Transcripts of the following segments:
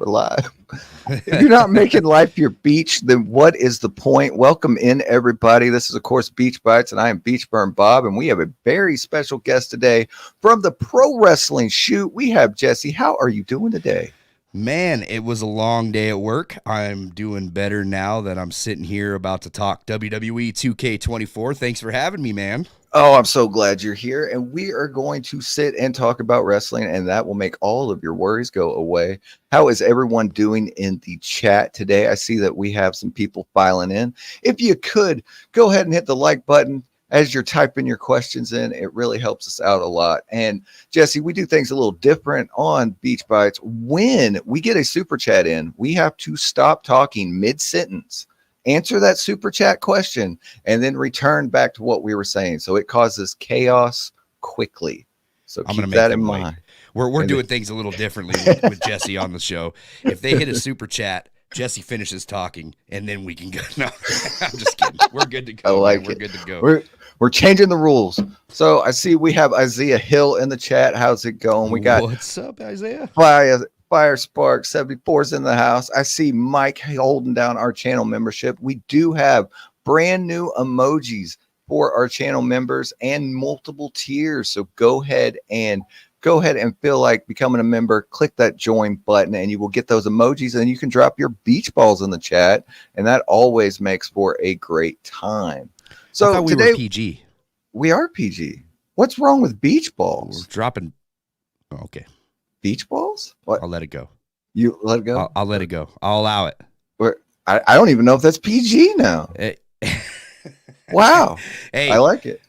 We're live. If you're not making life your beach, then what is the point? Welcome in, everybody. This is, of course, Beach Bites, and I am BeachBurnBob, and we have a very special guest today from the pro wrestling shoot. We have Jesse. How are you doing today? Man, it was a long day at work. I'm doing better now that I'm sitting here about to talk WWE 2K24. Thanks for having me, man. Oh, I'm so glad you're here. And we are going to sit and talk about wrestling, and that will make all of your worries go away. How is everyone doing in the chat today? I see that we have some people filing in. If you could, go ahead and hit the like button as you're typing your questions in. It really helps us out a lot. And Jesse, we do things a little different on Beach Bites. When we get a super chat in, we have to stop talking mid-sentence, answer that super chat question, and then return back to what we were saying. So it causes chaos quickly. So keep that in mind. We're doing things a little differently with Jesse on the show. If they hit a super chat, Jesse finishes talking, and then we can go. No, I'm just kidding. We're good to go. We're good to go. We're changing the rules. So I see we have Isaiah Hill in the chat. How's it going? We got what's up, Isaiah? Fire Spark 74's in the house. I see Mike holding down our channel membership. We do have brand new emojis for our channel members and multiple tiers. So go ahead and feel like becoming a member. Click that join button and you will get those emojis, and you can drop your beach balls in the chat, and that always makes for a great time. So I thought we were PG. We are PG. What's wrong with beach balls? We're dropping. Oh, okay. Beach balls? What? I'll let it go. You let it go? I'll let it go. I'll allow it. I don't even know if that's PG now. Wow. Hey, I like it.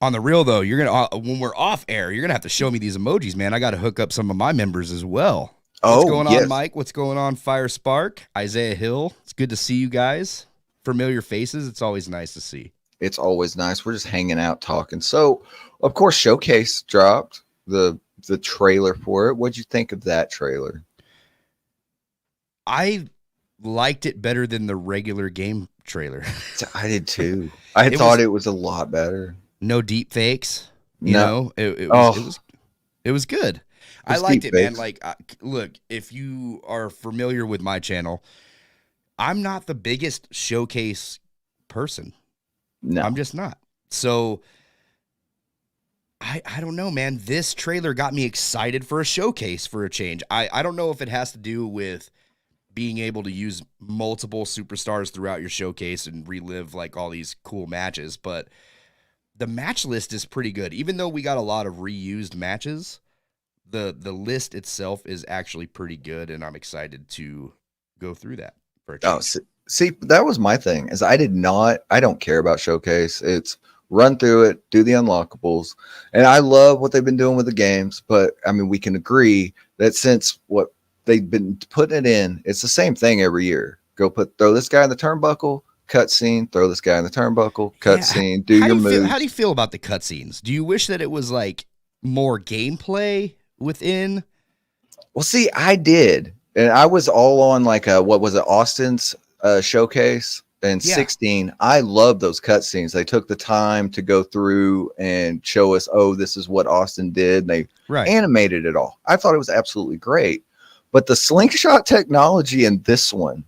On the real though, you're gonna when we're off air, you're gonna have to show me these emojis, man. I got to hook up some of my members as well. What's going on, Mike? What's going on, Fire Spark? Isaiah Hill. It's good to see you guys. Familiar faces. It's always nice to see. It's always nice. We're just hanging out talking. So, of course, Showcase dropped the trailer for it. What'd you think of that trailer? I liked it better than the regular game trailer. I did too. I thought it was a lot better. No deep fakes. You know, it was good. I liked it, man. Like, look, if you are familiar with my channel, I'm not the biggest Showcase person. No, I'm just not. So I don't know, man. This trailer got me excited for a Showcase for a change. I don't know if it has to do with being able to use multiple superstars throughout your Showcase and relive like all these cool matches, but the match list is pretty good. Even though we got a lot of reused matches, the list itself is actually pretty good, and I'm excited to go through that for a change. See, that was my thing. Is I don't care about Showcase. It's run through it, do the unlockables. And I love what they've been doing with the games, but I mean, we can agree that since what they've been putting it in, it's the same thing every year. Throw this guy in the turnbuckle, cutscene, throw this guy in the turnbuckle, cutscene, do your moves. How do you feel about the cutscenes? Do you wish that it was like more gameplay within? Well, see, I did. And I was all on like what was it, Austin's Showcase? And 16, I love those cutscenes. They took the time to go through and show us, this is what Austin did. And they animated it all. I thought it was absolutely great. But the slingshot technology in this one,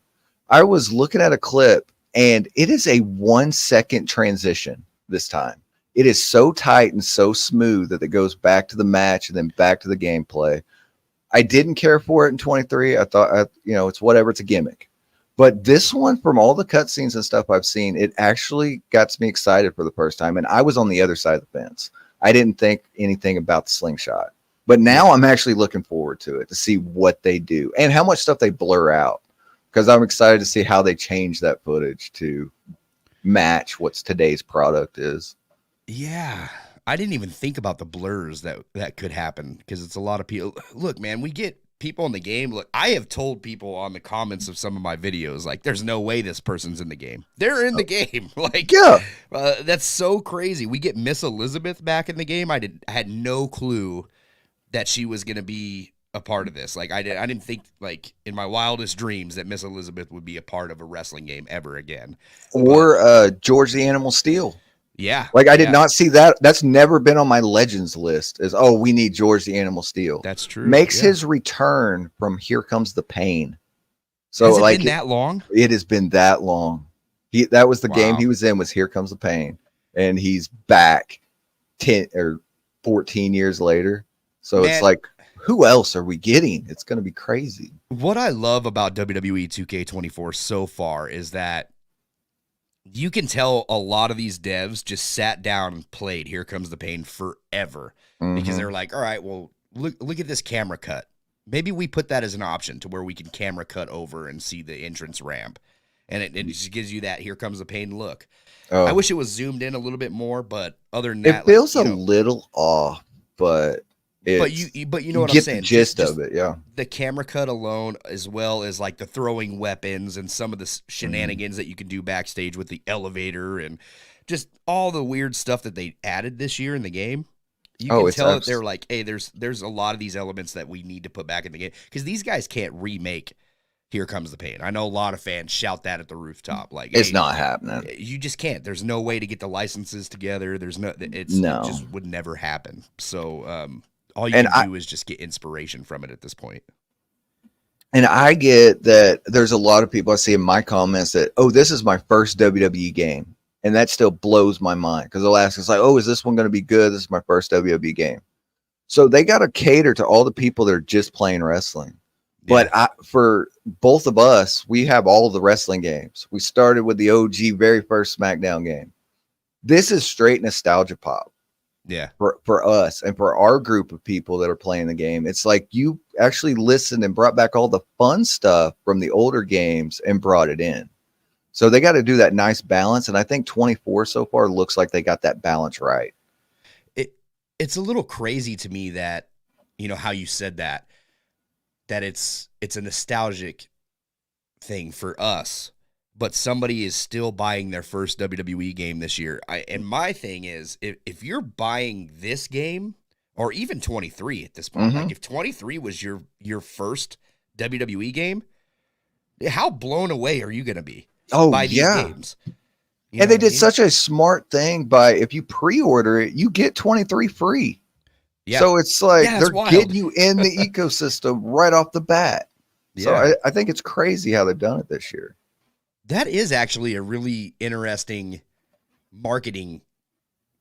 I was looking at a clip, and it is a 1 second transition this time. It is so tight and so smooth that it goes back to the match and then back to the gameplay. I didn't care for it in 23. I thought, it's whatever. It's a gimmick. But this one, from all the cutscenes and stuff I've seen, it actually got me excited for the first time. And I was on the other side of the fence. I didn't think anything about the slingshot. But now I'm actually looking forward to it, to see what they do and how much stuff they blur out. Because I'm excited to see how they change that footage to match what today's product is. Yeah. I didn't even think about the blurs that could happen, because it's a lot of people. Look, man, we get people in the game. Look, I have told people on the comments of some of my videos, like, there's no way this person's in the game. They're in the game. Like, that's so crazy. We get Miss Elizabeth back in the game. I had no clue that she was going to be a part of this. Like, I didn't think, like, in my wildest dreams that Miss Elizabeth would be a part of a wrestling game ever again. Or George the Animal Steel. Yeah. Like, I did Yeah. not see that. That's never been on my Legends list as, oh, we need George the Animal Steel. That's true. Makes Yeah. his return from Here Comes the Pain. So, Has it like, been that long? it has been that long. That was the game Wow. he was in, was Here Comes the Pain. And he's back 10 or 14 years later. So Man, it's like, who else are we getting? It's going to be crazy. what I love about WWE 2K24 so far is that you can tell a lot of these devs just sat down and played Here Comes the Pain forever because they're like, all right, well, look at this camera cut. Maybe we put that as an option to where we can camera cut over and see the entrance ramp. And it just gives you that Here Comes the Pain look. Oh. I wish it was zoomed in a little bit more, but other than that, it feels a little off, but you know what I'm saying. The gist of it, yeah. The camera cut alone, as well as like the throwing weapons and some of the shenanigans that you can do backstage with the elevator and just all the weird stuff that they added this year in the game. You can tell that they're like, hey, there's a lot of these elements that we need to put back in the game because these guys can't remake Here Comes the Pain. I know a lot of fans shout that at the rooftop. Like, it's not happening. You just can't. There's no way to get the licenses together. It just would never happen. So all you can do is just get inspiration from it at this point. And I get that there's a lot of people I see in my comments that, oh, this is my first WWE game. And that still blows my mind because they'll ask us like, oh, is this one going to be good? This is my first WWE game. So they got to cater to all the people that are just playing wrestling. Yeah. But for both of us, we have all the wrestling games. We started with the OG very first SmackDown game. This is straight nostalgia pop. Yeah. For us and for our group of people that are playing the game. It's like you actually listened and brought back all the fun stuff from the older games and brought it in. So they got to do that nice balance. And I think 24 so far looks like they got that balance right. It's a little crazy to me that, you know, how you said that it's a nostalgic thing for us, but somebody is still buying their first WWE game this year. And my thing is, if you're buying this game or even 23 at this point, like if 23 was your first WWE game, how blown away are you going to be by these games? And they did such a smart thing by, if you pre-order it, you get 23 free. Yeah. So it's like they're getting you in the ecosystem right off the bat. Yeah. So I think it's crazy how they've done it this year. That is actually a really interesting marketing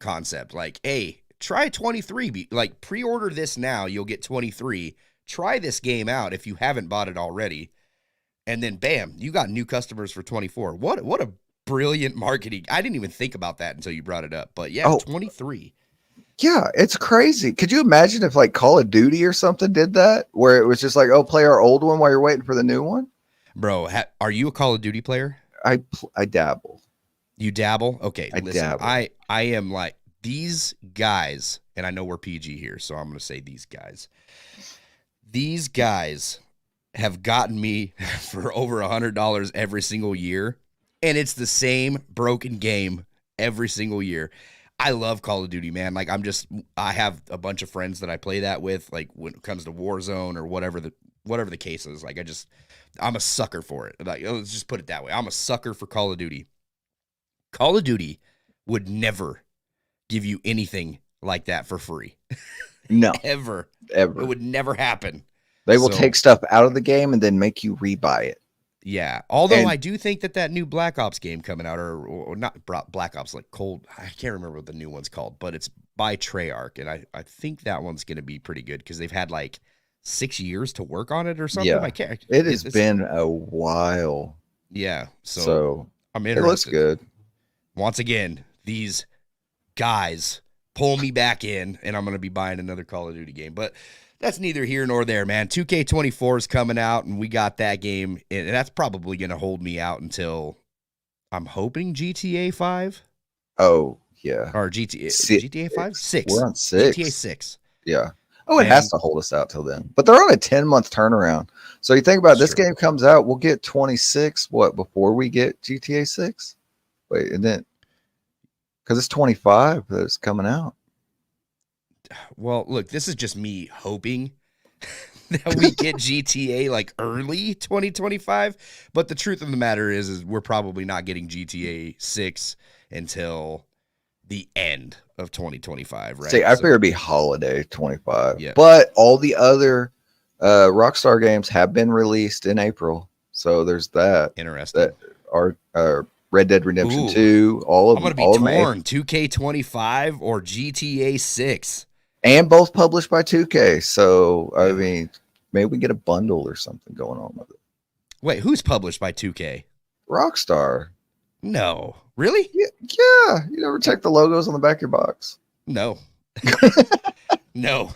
concept. Like, hey, try 23. Like, pre-order this now. You'll get 23. Try this game out if you haven't bought it already. And then, bam, you got new customers for 24. What a brilliant marketing. I didn't even think about that until you brought it up. But, yeah, 23. Yeah, it's crazy. Could you imagine if, like, Call of Duty or something did that? Where it was just like, oh, play our old one while you're waiting for the new one? Bro, are you a Call of Duty player? I dabble. You dabble? Okay, dabble. I am like, these guys, and I know we're PG here, so I'm going to say these guys. These guys have gotten me for over $100 every single year, and it's the same broken game every single year. I love Call of Duty, man. Like, I have a bunch of friends that I play that with, like when it comes to Warzone or whatever the case is. Like, I'm a sucker for it. Like, let's just put it that way. I'm a sucker for Call of Duty. Call of Duty would never give you anything like that for free. No. Ever. It would never happen. They will take stuff out of the game and then make you rebuy it. Yeah. Although I do think that new Black Ops game coming out, or not Black Ops, like I can't remember what the new one's called, but it's by Treyarch. And I think that one's going to be pretty good because they've had like 6 years to work on it or something. Yeah. It has been a while. Yeah. So I'm interested. It looks good. Once again, these guys pull me back in, and I'm going to be buying another Call of Duty game. But that's neither here nor there, man. 2K24 is coming out, and we got that game, and that's probably going to hold me out until, I'm hoping, GTA 5. Oh, yeah. Or GTA 5? 6. We're on 6. GTA 6. Yeah. Oh, it has to hold us out till then. But they're on a 10-month turnaround. So you think about it, this game comes out, we'll get 26, before we get GTA 6? Wait, and then, because it's 25 that's coming out. Well, look, this is just me hoping that we get GTA like early 2025. But the truth of the matter is we're probably not getting GTA 6 until the end of 2025, right? See, I figure it'd be holiday 25. Yeah. But all the other Rockstar games have been released in April. So there's that. Interesting. That are Red Dead Redemption Ooh. 2, all of I'm them. gonna be all of them, torn. 2K25 or GTA 6. and both published by 2K. So, I Yeah. mean, maybe we get a bundle or something going on with it. Wait, who's published by 2K? Rockstar. No. Really? Yeah. You never check the logos on the back of your box? No. No.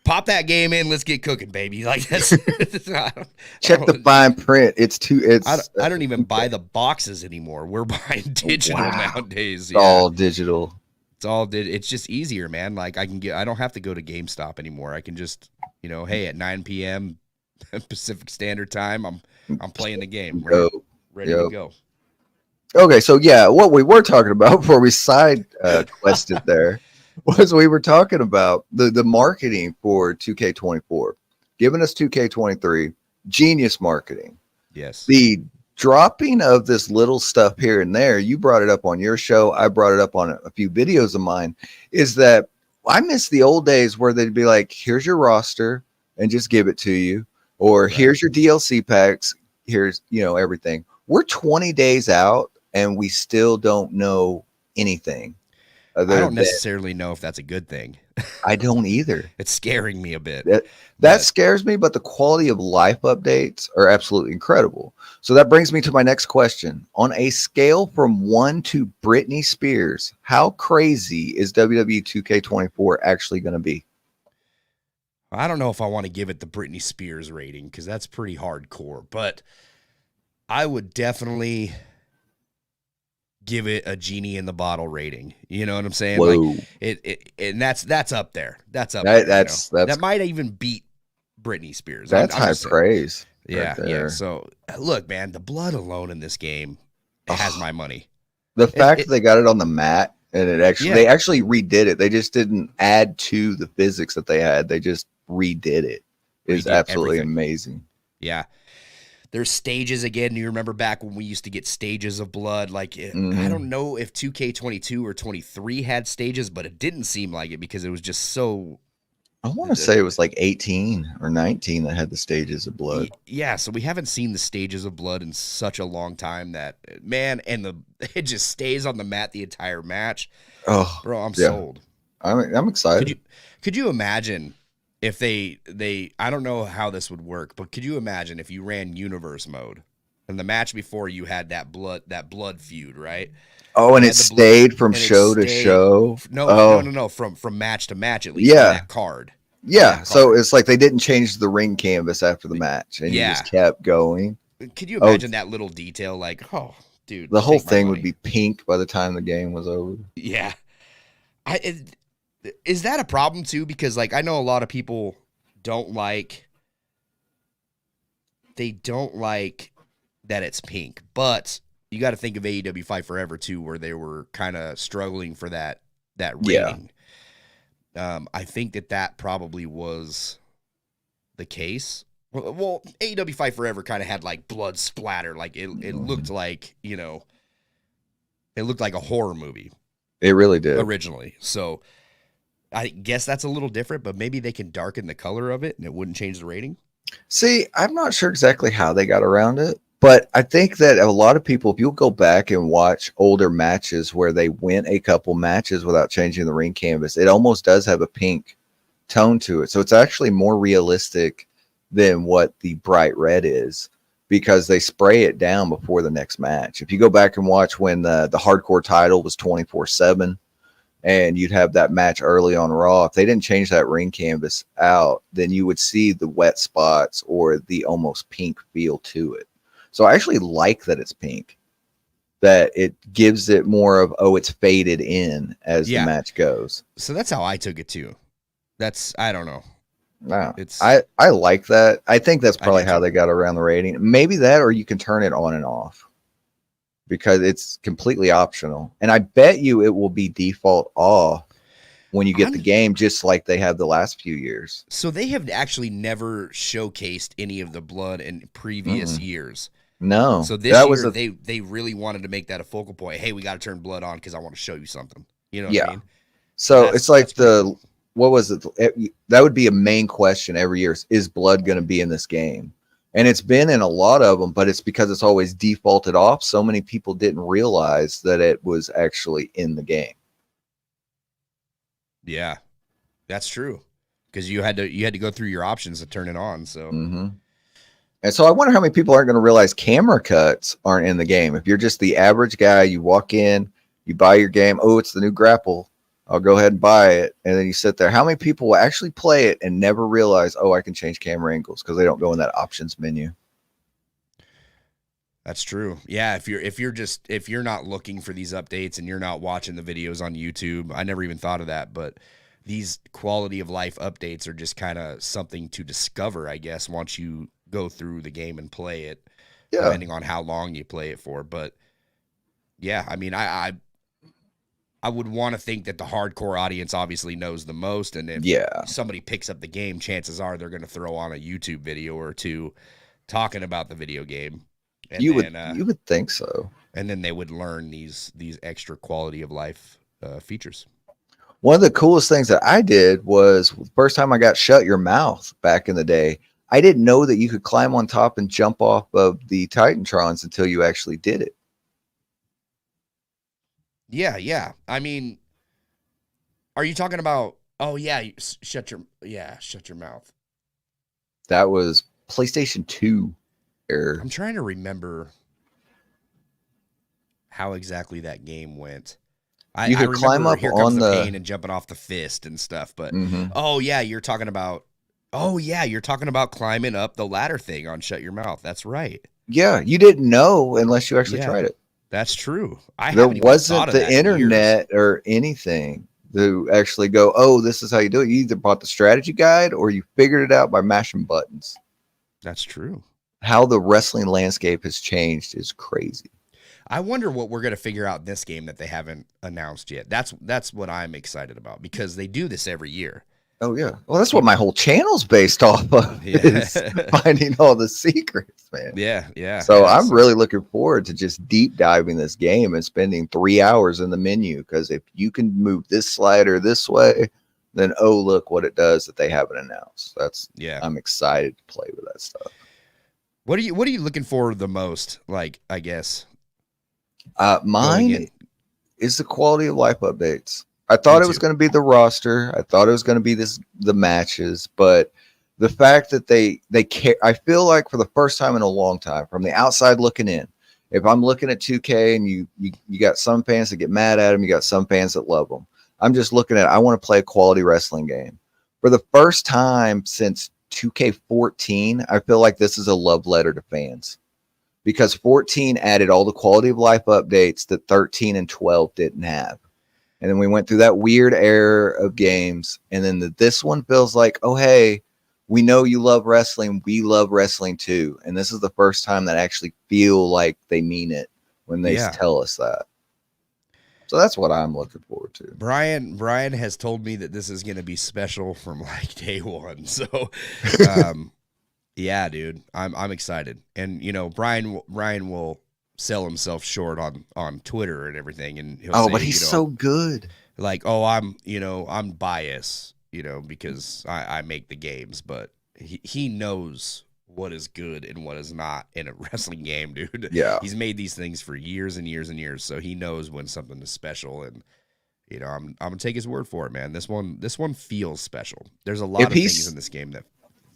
Pop that game in. Let's get cooking, baby. Like that's. Check the fine print. I don't even buy the boxes anymore. We're buying digital nowadays. It's all digital. It's just easier, man. Like I don't have to go to GameStop anymore. I can just, hey, at 9 p.m. Pacific Standard Time, I'm playing the game. Ready to go. Okay, so yeah, what we were talking about before we side quested there was we were talking about the marketing for 2K24, giving us 2K23, genius marketing. Yes. The dropping of this little stuff here and there, you brought it up on your show, I brought it up on a few videos of mine, is that I miss the old days where they'd be like, here's your roster and just give it to you, or here's your DLC packs, here's everything. We're 20 days out and we still don't know anything. I don't necessarily know if that's a good thing. I don't either. It's scaring me a bit. That scares me, but the quality of life updates are absolutely incredible. So that brings me to my next question. On a scale from 1 to Britney Spears, how crazy is WWE 2K24 actually going to be? I don't know if I want to give it the Britney Spears rating because that's pretty hardcore, but I would definitely give it a genie in the bottle rating. You know what I'm saying? Whoa. Like and that's up there. That's up there. That's that might even beat Britney Spears. That's high praise. Yeah, yeah. So look, man, the blood alone in this game has my money. The fact that they got it on the mat and they actually redid it. They just didn't add to the physics that they had. They just redid it. It's absolutely amazing. Yeah. There's stages again. You remember back when we used to get stages of blood? Like, I don't know if 2K22 or 23 had stages, but it didn't seem like it because it was just so. I want to say it was like 18 or 19 that had the stages of blood. Yeah, so we haven't seen the stages of blood in such a long time that, man, and it just stays on the mat the entire match. Oh, bro, I'm sold. I'm excited. Could you imagine if they I don't know how this would work, but could you imagine if you ran universe mode and the match before you had that blood feud, right? Oh, and it stayed from show to show. No, from match to match at least. Yeah, that card. Yeah, so it's like they didn't change the ring canvas after the match, and you just kept going. Could you imagine that little detail? Like, oh, dude, the whole thing would be pink by the time the game was over. Yeah, is that a problem too? Because like I know a lot of people don't like that it's pink, but you got to think of AEW Fight Forever too, where they were kind of struggling for that rating. I think that probably was the case. Well, AEW Fight Forever kind of had like blood splatter, like it looked like it looked like a horror movie. It really did originally. So I guess that's a little different, but maybe they can darken the color of it and it wouldn't change the rating. See, I'm not sure exactly how they got around it, but I think that a lot of people, if you'll go back and watch older matches where they went a couple matches without changing the ring canvas, it almost does have a pink tone to it. So it's actually more realistic than what the bright red is because they spray it down before the next match. If you go back and watch when the hardcore title was 24/7, and you'd have that match early on Raw, if they didn't change that ring canvas out, then you would see the wet spots or the almost pink feel to it. So I actually like that it's pink, that it gives it more of, it's faded in as the match goes. So that's how I took it too. I don't know. No, I like that. I think that's probably how they got around the rating. Maybe that, or you can turn it on and off, because it's completely optional. And I bet you it will be default off when you get the game, just like they have the last few years. So they have actually never showcased any of the blood in previous years. No, So this that was year a they really wanted to make that a focal point. Hey, we got to turn blood on because I want to show you something. You know what I yeah. mean? So So it's like that's pretty cool. what was it? That would be a main question every year: is blood going to be in this game? And it's been in a lot of them, but it's because it's always defaulted off. So many people didn't realize that it was actually in the game. Yeah, that's true. Because you had to go through your options to turn it on. So And so I wonder how many people aren't going to realize camera cuts aren't in the game. If you're just the average guy, you walk in, you buy your game. Oh, it's the new grapple. I'll go ahead and buy it. And then you sit there. How many people will actually play it and never realize, oh, I can change camera angles because they don't go in that options menu? that's true. Yeah, if you're not looking for these updates and you're not watching the videos on YouTube, I never even thought of that, but these quality of life updates are just kind of something to discover, I guess, once you go through the game and play it, Yeah. depending on how long you play it for. But yeah, I mean, I would want to think that the hardcore audience obviously knows the most, and if somebody picks up the game, chances are they're going to throw on a YouTube video or two talking about the video game. And you would think so. And then they would learn these extra quality of life features. One of the coolest things that I did was the first time I got Shut Your Mouth back in the day. I didn't know that you could climb on top and jump off of the Titantrons until you actually did it. Yeah, yeah. I mean, are you talking about? Oh yeah, shut your mouth. That was PlayStation 2 era. I'm trying to how exactly that game went. You could climb up Here Comes the Pain and jumping off the fist and stuff, but oh yeah, you're talking about climbing up the ladder thing on Shut Your Mouth. That's right. Yeah, you didn't know unless you actually tried it. That's true. There wasn't the internet or anything to actually go, oh, this is how you do it. You either bought the strategy guide or you figured it out by mashing buttons. That's true. How the wrestling landscape has changed is crazy. I wonder what we're going to figure out in this game that they haven't announced yet. That's what I'm excited about, because they do this every year. Oh, yeah. Well, that's what my whole channel's based off of, is finding all the secrets, man. Yeah, yeah. So I'm really looking forward to just deep diving this game and spending 3 hours in the menu, because if you can move this slider this way, then, oh, look what it does that they haven't announced. I'm excited to play with that stuff. What are you looking for the most, like, I guess? Mine is the quality of life updates. I thought it was going to be the roster. I thought it was going to be the matches, but the fact that they care, I feel like for the first time in a long time, from the outside looking in, if I'm looking at 2K and you got some fans that get mad at them, you got some fans that love them. I'm just looking at, I want to play a quality wrestling game. For the first time since 2K14, I feel like this is a love letter to fans, because 14 added all the quality of life updates that 13 and 12 didn't have. And then we went through that weird era of games. And then this one feels like, oh, hey, we know you love wrestling. We love wrestling too. And this is the first time that I actually feel like they mean it when they tell us that. So that's what I'm looking forward to. Brian has told me that this is going to be special from like day one. So, yeah, dude, I'm excited. And, you know, Brian will sell himself short on Twitter and everything, and he'll say, but he's so good. Like, oh, I'm biased, because I make the games, but he knows what is good and what is not in a wrestling game, dude. Yeah, he's made these things for years and years and years, so he knows when something is special. And I'm gonna take his word for it, man. This one feels special. There's a lot of things in this game that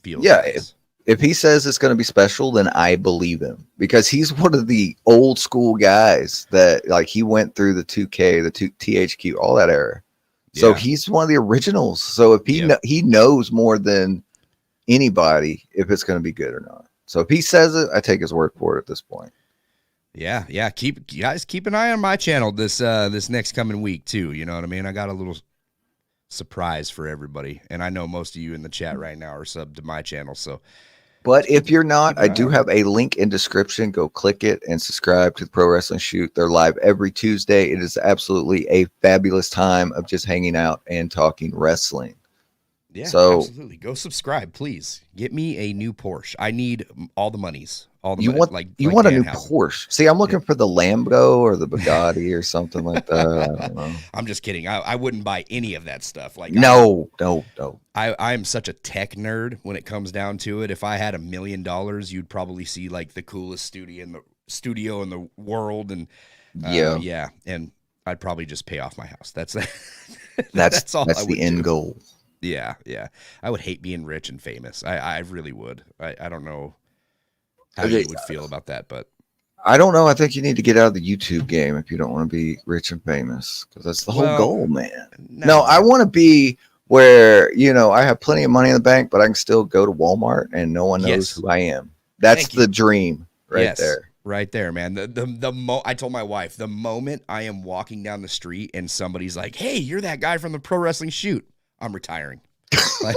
feels nice. If he says it's going to be special, then I believe him, because he's one of the old school guys that, like, he went through the 2K, the THQ, all that era. So he's one of the originals. So if he knows more than anybody if it's going to be good or not. So if he says it, I take his word for it at this point. Yeah. Keep an eye on my channel this next coming week too. You know what I mean? I got a little surprise for everybody, and I know most of you in the chat right now are subbed to my channel. So. But if you're not, I do have a link in description. Go click it and subscribe to the Pro Wrestling Shoot. They're live every Tuesday. It is absolutely a fabulous time of just hanging out and talking wrestling. Yeah, So absolutely. Go subscribe, please. Get me a new Porsche. I need all the monies, all the you money, want you like want a Dan new has them. Porsche. See, I'm Yeah. looking for the Lambo or the Bugatti or something like that. I don't know. I'm just kidding. I wouldn't buy any of that stuff. Like No, no, no. I'm such a tech nerd when it comes down to it. If I had $1 million, you'd probably see like the coolest studio in the world, and Yeah, yeah, and I'd probably just pay off my house. That's that's that's all I that's the would do. end goal. Yeah, yeah. I would hate being rich and famous. I really would. I don't know how Okay, you would feel about that, but I don't know. I think you need to get out of the YouTube game if you don't want to be rich and famous, because that's the whole well, goal, man. No, no, I want to be where, I have plenty of money in the bank, but I can still go to Walmart and no one knows yes. who I am. That's Thank you. the dream right Yes, there. right there, man. I told my wife, the moment I am walking down the street and somebody's like, "Hey, you're that guy from the pro wrestling shoot," I'm retiring. Like,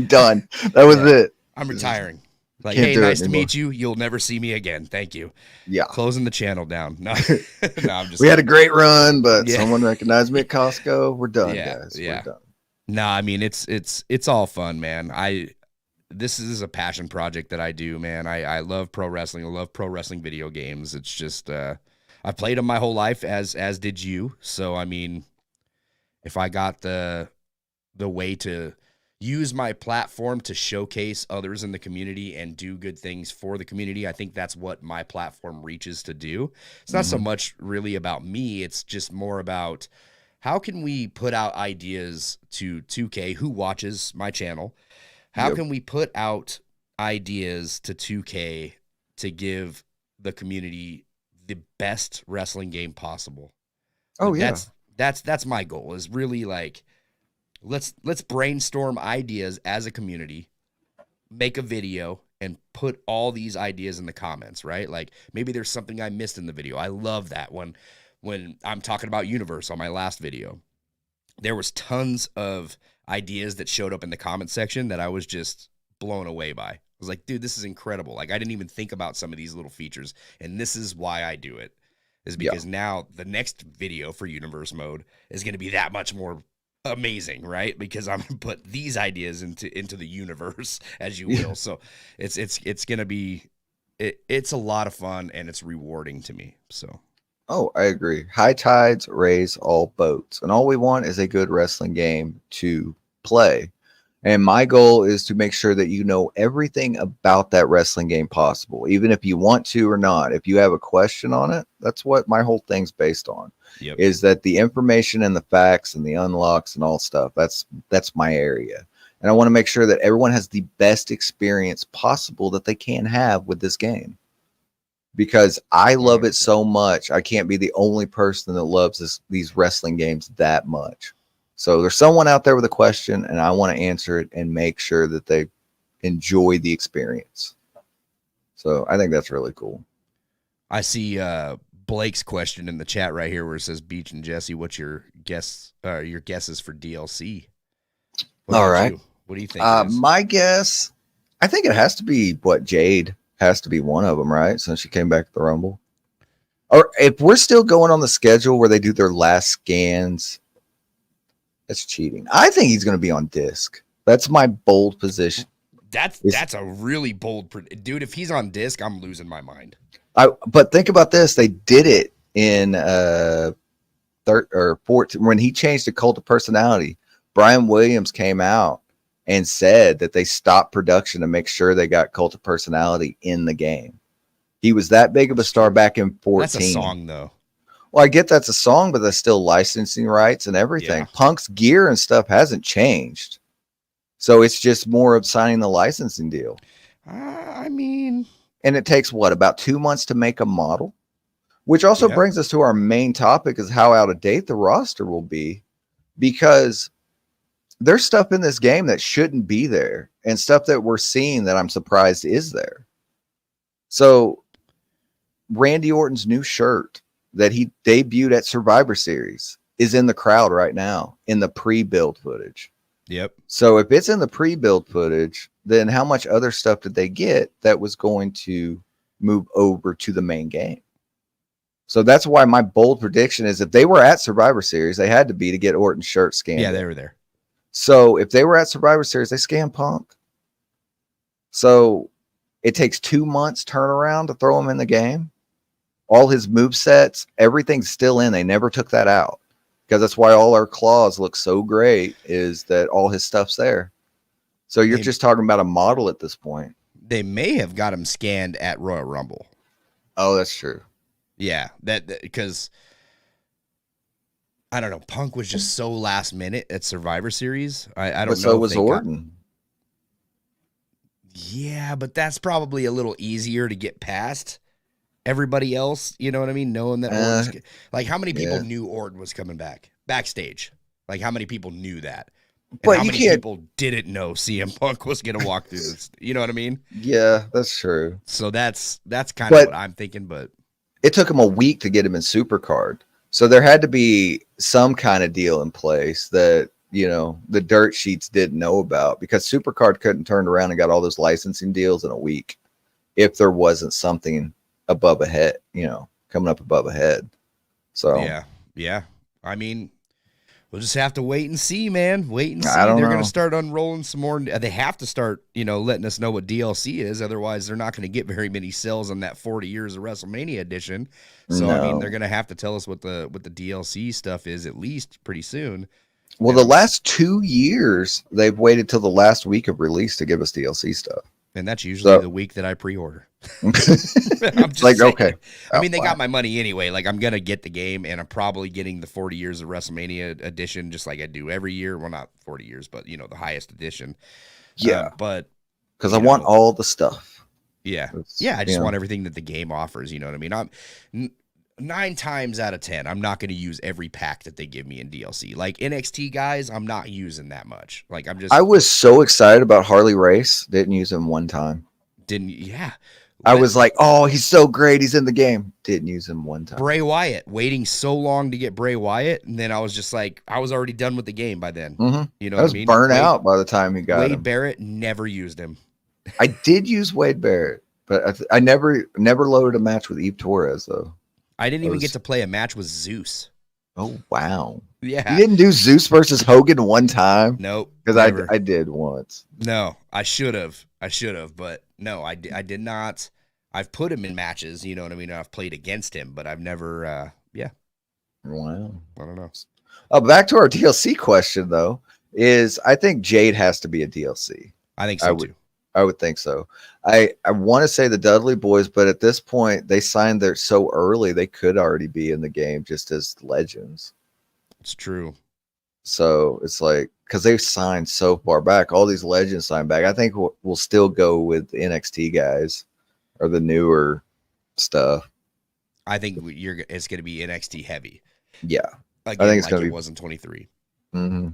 Done. That was yeah, it. I'm retiring. Like, Can't hey, do it nice to anymore. meet you. You'll never see me again. Thank you. Yeah. Closing the channel down. No, no, I'm just We had a kidding. great run, but Yeah, someone recognized me at Costco. We're done, yeah, guys. We're yeah. done. No, I mean it's all fun, man. This is a passion project that I do, man. I love pro wrestling. I love pro wrestling video games. It's just I've played them my whole life, as did you. So I mean, if I got the way to use my platform to showcase others in the community and do good things for the community, I think that's what my platform reaches to do. It's not so Mhm. much really about me. It's just more about how can we put out ideas to 2K, who watches my channel. How Yep. can we put out ideas to 2K to give the community the best wrestling game possible? Oh Like yeah. that's my goal, is really like let's brainstorm ideas as a community, make a video and put all these ideas in the comments, right? Like maybe there's something I missed in the video. I love that when I'm talking about Universe on my last video. There was tons of ideas that showed up in the comment section that I was just blown away by. I was like, dude, this is incredible. Like I didn't even think about some of these little features, and this is why I do it. Is Yeah. because now the next video for Universe mode is going to be that much more amazing, right? Because I'm going to put these ideas into the universe, as you Yeah. will. So it's going to be it's a lot of fun and it's rewarding to me. So Oh, I agree. High tides raise all boats, and all we want is a good wrestling game to play. And my goal is to make sure that you know everything about that wrestling game possible, even if you want to or not. If you have a question on it, that's what my whole thing's based on. yep. Is that the information and the facts and the unlocks and all stuff. That's my area. And I want to make sure that everyone has the best experience possible that they can have with this game, because I love it 100%. so much. I can't be the only person that loves these wrestling games that much. So there's someone out there with a question, and I want to answer it and make sure that they enjoy the experience. So I think that's really cool. I see Blake's question in the chat right here where it says, Beach and Jesse, what's your guesses for DLC? What All about right. you? What do you think it is? My guess, I think it has to be Jade has to be one of them, right? Since she came back at the Rumble. Or if we're still going on the schedule where they do their last scans, that's cheating. I think he's going to be on disc. That's my bold position. That's a really bold dude. If he's on disc, I'm losing my mind. But think about this. They did it in third or 14 when he changed the cult of personality. Brian Williams came out and said that they stopped production to make sure they got cult of personality in the game. He was that big of a star back in 14. That's a song though. Well, I get that's a song, but that's still licensing rights and everything. Yeah. Punk's gear and stuff hasn't changed. So it's just more of signing the licensing deal. I mean, And it takes what, about 2 months to make a model? Which also yeah. brings us to our main topic, is how out of date the roster will be, because there's stuff in this game that shouldn't be there and stuff that we're seeing that I'm surprised is there. So Randy Orton's new shirt that he debuted at Survivor Series is in the crowd right now in the pre-build footage. Yep. So if it's in the pre-build footage, then how much other stuff did they get that was going to move over to the main game? So that's why my bold prediction is if they were at Survivor Series, they had to be to get Orton's shirt scanned. Yeah, they were there. So if they were at Survivor Series, they scam Punk. So it takes 2 months turnaround to throw him in the game. All his move sets, everything's still in. They never took that out because that's why all our claws look so great. Is that all his stuff's there? So you're just talking about a model at this point. They may have got him scanned at Royal Rumble. Oh, that's true. Yeah, that because I don't know. Punk was just so last minute at Survivor Series. I don't know. So was Orton. Yeah, but that's probably a little easier to get past everybody else. You know what I mean? Knowing that Orton's, like, how many people knew Orton was coming back backstage? Like, how many people knew that? And but how many people didn't know CM Punk was going to walk through this? You know what I mean? Yeah, that's true. So that's kind of what I'm thinking. But it took him a week to get him in Supercard. So there had to be some kind of deal in place that, you know, the dirt sheets didn't know about, because Supercard couldn't turn around and got all those licensing deals in a week if there wasn't something above a head, you know, coming up above a head. So yeah. I mean, we'll just have to wait and see, man. Wait and see. They're going to start unrolling some more. They have to start, you know, letting us know what DLC is. Otherwise, they're not going to get very many sales on that 40 years of WrestleMania edition. So, I mean, they're going to have to tell us what the DLC stuff is at least pretty soon. Well, the last 2 years, they've waited till the last week of release to give us DLC stuff. And that's usually the week that I pre-order. I'm just like, saying. okay. I mean, they got my money anyway. Like, I'm going to get the game, and I'm probably getting the 40 years of WrestleMania edition, just like I do every year. Well, not 40 years, but, you know, the highest edition. Yeah. But because I want all the stuff. Yeah. I just want everything that the game offers. You know what I mean? I'm 9 times out of 10, I'm not going to use every pack that they give me in DLC. Like NXT guys, I'm not using that much. Like I was so excited about Harley Race. Didn't use him one time. I was like, oh, he's so great. He's in the game. Didn't use him one time. Bray Wyatt, waiting so long to get Bray Wyatt. And then I was just like, I was already done with the game by then. Mm-hmm. You know I was burnt out by the time he got Wade him. Barrett, never used him. I did use Wade Barrett, but I never loaded a match with Eve Torres, though. I didn't even get to play a match with Zeus. Oh, wow. Yeah. You didn't do Zeus versus Hogan one time? Nope. Because I did once. No, I should have, but no, I did not. I've put him in matches, you know what I mean? I've played against him, but I've never, Wow. I don't know. Back to our DLC question, though, is I think Jade has to be a DLC. I think so, too. I would think so. I want to say the Dudley Boys, but at this point, they signed there so early, they could already be in the game just as legends. It's true. So it's like, because they've signed so far back, all these legends signed back. I think we'll still go with NXT guys or the newer stuff. I think it's going to be NXT heavy. Yeah. Again, I think it's like going to be. It was in 23. Mm-hmm.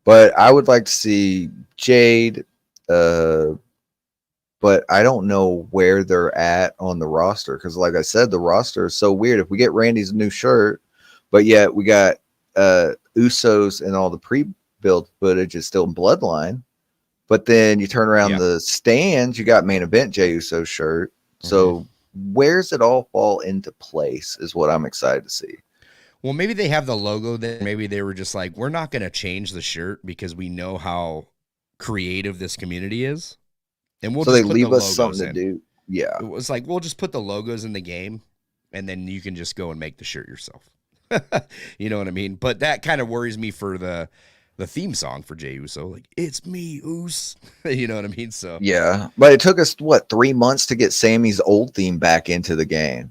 But I would like to see Jade. But I don't know where they're at on the roster, because like I said, the roster is so weird. If we get Randy's new shirt, but yet we got Usos and all the pre-built footage is still in Bloodline, but then you turn around the stands, you got main event Jey Uso's shirt. So where's it all fall into place is what I'm excited to see. Well, maybe they have the logo there. Maybe they were just like, we're not going to change the shirt because we know how creative this community is. And we'll just leave us something to do. Yeah. It was like, we'll just put the logos in the game and then you can just go and make the shirt yourself. You know what I mean? But that kind of worries me for the theme song for Jey Uso. Like, it's me, Us. You know what I mean? So yeah. But it took us, 3 months to get Sammy's old theme back into the game.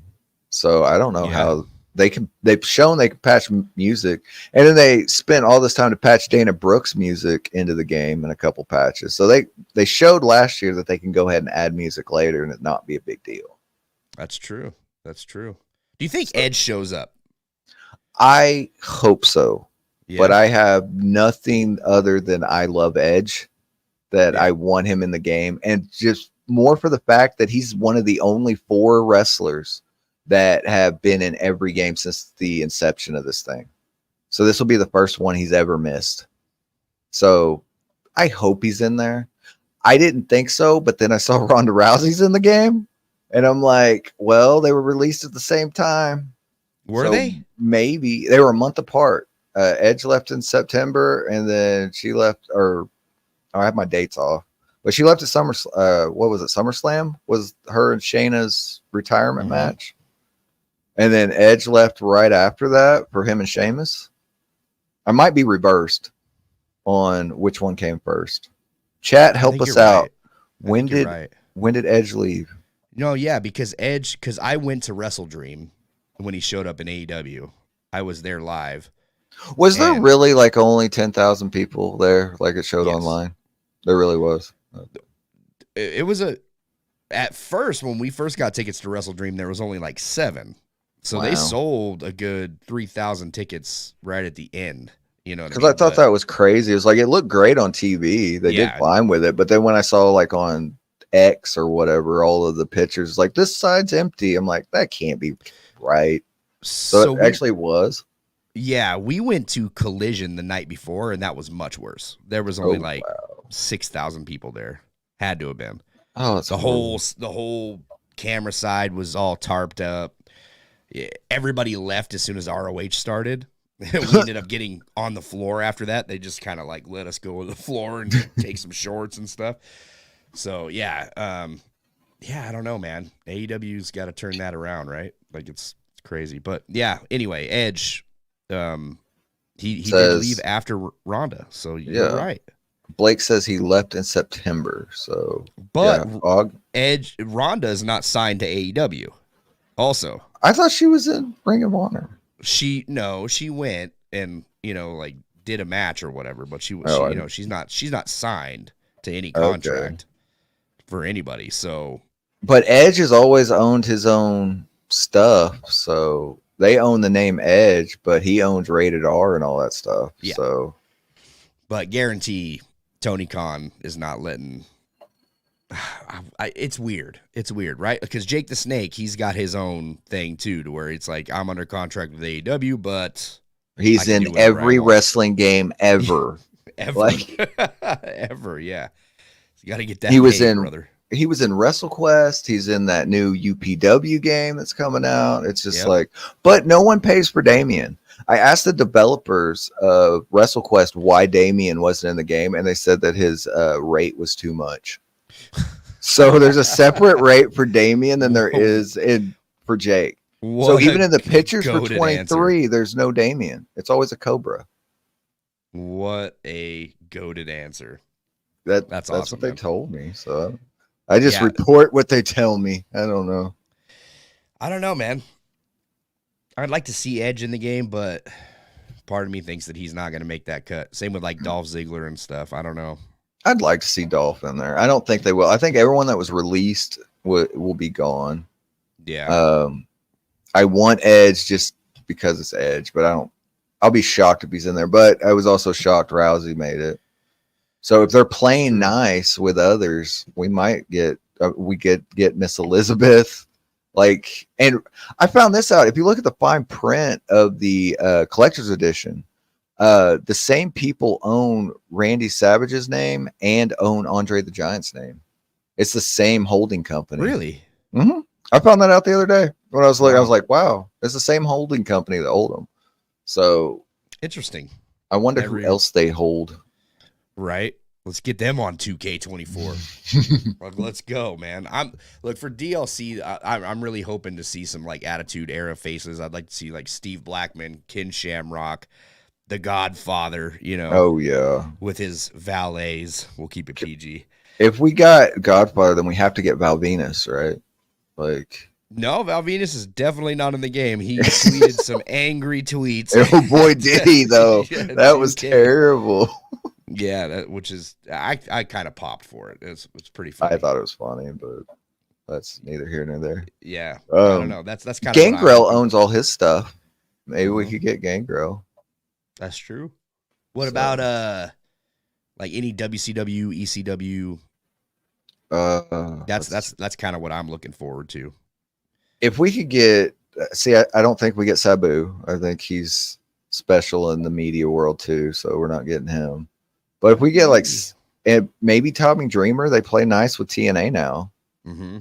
So I don't know how they've shown they can patch music, and then they spent all this time to patch Dana Brooks music into the game in a couple patches. So they showed last year that they can go ahead and add music later and it not be a big deal. That's true. Do you think Edge shows up? I hope so, but I have nothing other than I love Edge that I want him in the game, and just more for the fact that he's one of the only 4 wrestlers that have been in every game since the inception of this thing. So this will be the first one he's ever missed. So I hope he's in there. I didn't think so, but then I saw Ronda Rousey's in the game, and I'm like, well, they were released at the same time. Were they? Maybe. They were a month apart. Edge left in September, and then she left, or I have my dates off, but she left at what was it? SummerSlam was her and Shayna's retirement match. And then Edge left right after that for him and Sheamus. I might be reversed on which one came first. Chat, help us out. When did Edge leave? No, yeah, because I went to Wrestle Dream when he showed up in AEW. I was there live. Was there really like only 10,000 people there, like it showed online? There really was. It was at first, when we first got tickets to Wrestle Dream, there was only like 7. So they sold a good 3,000 tickets right at the end. You know what I mean? Because I thought that was crazy. It was like, it looked great on TV. They did fine with it. But then when I saw like on X or whatever, all of the pictures, like this side's empty. I'm like, that can't be right. So it actually was. Yeah, we went to Collision the night before, and that was much worse. There was only 6,000 people there. Had to have been. Oh, it's the whole camera side was all tarped up. Everybody left as soon as ROH started. We ended up getting on the floor after that. They just kind of like let us go to the floor and take some shorts and stuff. So I don't know, man. AEW's got to turn that around, right? Like it's crazy. But yeah, anyway, Edge, he did leave after Ronda. So you're right. Blake says he left in September. So, but Edge, Ronda is not signed to AEW. Also, I thought she was in Ring of Honor. She went and did a match or whatever, but she's not signed to any contract for anybody. So, but Edge has always owned his own stuff, so they own the name Edge, but he owns Rated R and all that stuff. Yeah. So, but guarantee Tony Khan is not letting. It's weird. It's weird, right? Because Jake the Snake, he's got his own thing too, to where it's like, I'm under contract with AEW, but he's in every wrestling game ever. Ever, yeah. You got to get that. He was in brother. He was in WrestleQuest. He's in that new UPW game that's coming out. It's just but no one pays for Damien. I asked the developers of WrestleQuest why Damien wasn't in the game, and they said that his rate was too much. So there's a separate rate for Damien than there is for Jake. So even in the pictures for 23, there's no Damien. It's always a Cobra. What a goated answer. That's awesome, what they told me. So I just report what they tell me. I don't know. I don't know, man. I'd like to see Edge in the game, but part of me thinks that he's not going to make that cut. Same with like Dolph Ziggler and stuff. I don't know. I'd like to see Dolph in there. I don't think they will. I think everyone that was released will be gone. Yeah. I want Edge just because it's Edge, but I'll be shocked if he's in there. But I was also shocked Rousey made it. So if they're playing nice with others, we might get Miss Elizabeth. And I found this out. If you look at the fine print of the collector's edition, the same people own Randy Savage's name and own Andre the Giant's name. It's the same holding company. Really? Mm-hmm. I found that out the other day when I was like, wow, it's the same holding company that hold them. So interesting. I wonder who else they hold. Right. Let's get them on 2K24. Let's go, man. For DLC. I'm really hoping to see some like Attitude Era faces. I'd like to see like Steve Blackman, Ken Shamrock, The Godfather, Oh, yeah. With his valets. We'll keep it PG. If we got Godfather, then we have to get Val Venus, right? No, Val Venus is definitely not in the game. He tweeted some angry tweets. Oh, boy, did he, though. That was terrible. Yeah, which is, I kind of popped for it. It's pretty funny. I thought it was funny, but that's neither here nor there. Yeah, I don't know. That's kind of Gangrel owns all his stuff. Maybe we could get Gangrel. That's true. What about like any WCW, ECW? That's kind of what I'm looking forward to. If we could get, I don't think we get Sabu. I think he's special in the media world too, so we're not getting him. But if we get and maybe Tommy Dreamer, they play nice with TNA now. Mm-hmm.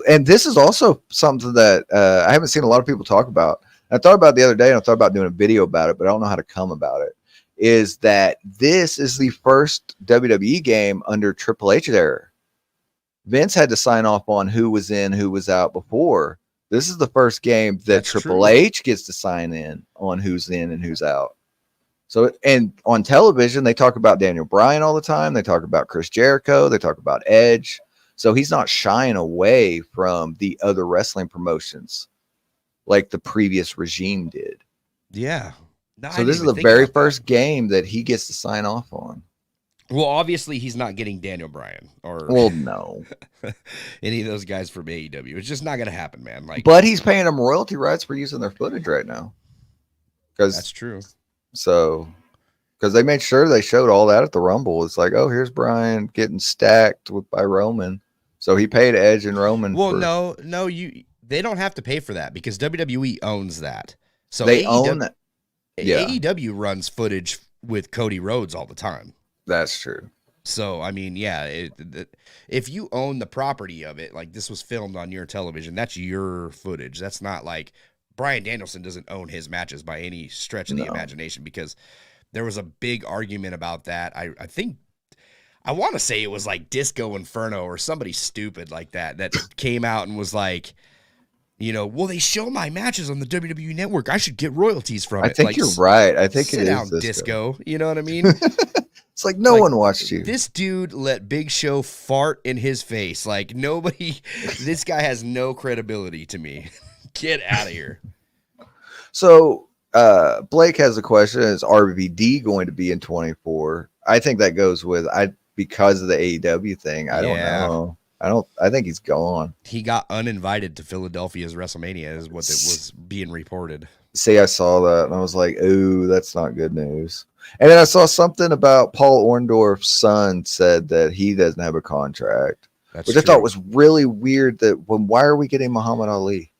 And this is also something that I haven't seen a lot of people talk about. I thought about it the other day, and I thought about doing a video about it, but I don't know how to come about it. Is that this is the first WWE game under Triple H's era. Vince had to sign off on who was in, who was out before. This is the first game that That's Triple true. H gets to sign in on who's in and who's out. So, and on television, they talk about Daniel Bryan all the time. They talk about Chris Jericho. They talk about Edge. So he's not shying away from the other wrestling promotions like the previous regime did. Yeah. No, So this is the very first game that he gets to sign off on. Well, obviously he's not getting Daniel Bryan or no. any of those guys from AEW. It's just not going to happen, man. Like, but he's paying them royalty rights for using their footage right now. That's true. So, because they made sure they showed all that at the Rumble. It's like, oh, here's Bryan getting stacked by Roman. So he paid Edge and Roman. Well, no, they don't have to pay for that because WWE owns that. So they own that. Yeah. AEW runs footage with Cody Rhodes all the time. That's true. So, I mean, yeah, if you own the property of it, like this was filmed on your television, that's your footage. That's not like Bryan Danielson doesn't own his matches by any stretch of the imagination, because there was a big argument about that. I think I want to say it was like Disco Inferno or somebody stupid like that came out and was like, well, they show my matches on the WWE Network. I should get royalties from it. I think you're right. I think it is down, Disco. You know what I mean? It's like no one watched you. This dude let Big Show fart in his face. Like nobody, this guy has no credibility to me. Get out of here. So Blake has a question. Is RVD going to be in 24? I think that goes with because of the AEW thing. I don't know. I think he's gone. He got uninvited to Philadelphia's WrestleMania is what it was being reported. See, I saw that and I was like, ooh, that's not good news. And then I saw something about Paul Orndorff's son said that he doesn't have a contract, which I thought was really weird. Why are we getting Muhammad Ali?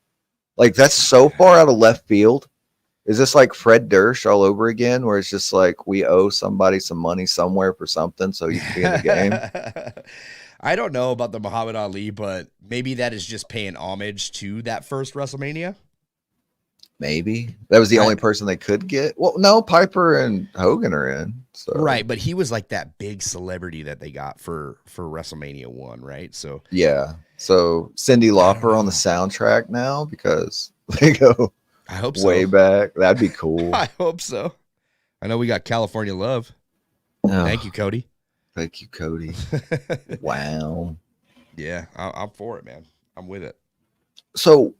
Like, that's so far out of left field. Is this like Fred Durst all over again, where it's just like we owe somebody some money somewhere for something so you can be in the game? I don't know about the Muhammad Ali, but maybe that is just paying homage to that first WrestleMania. Maybe that was the only person they could get. Well, no, Piper and Hogan are in. So. Right, but he was like that big celebrity that they got for WrestleMania 1, right? So yeah. So Cyndi Lauper on the soundtrack now because they go I hope so. Way back. That'd be cool. I hope so. I know we got California Love. Oh, thank you, Cody. Thank you, Cody. Wow. Yeah, I'm for it, man. I'm with it. So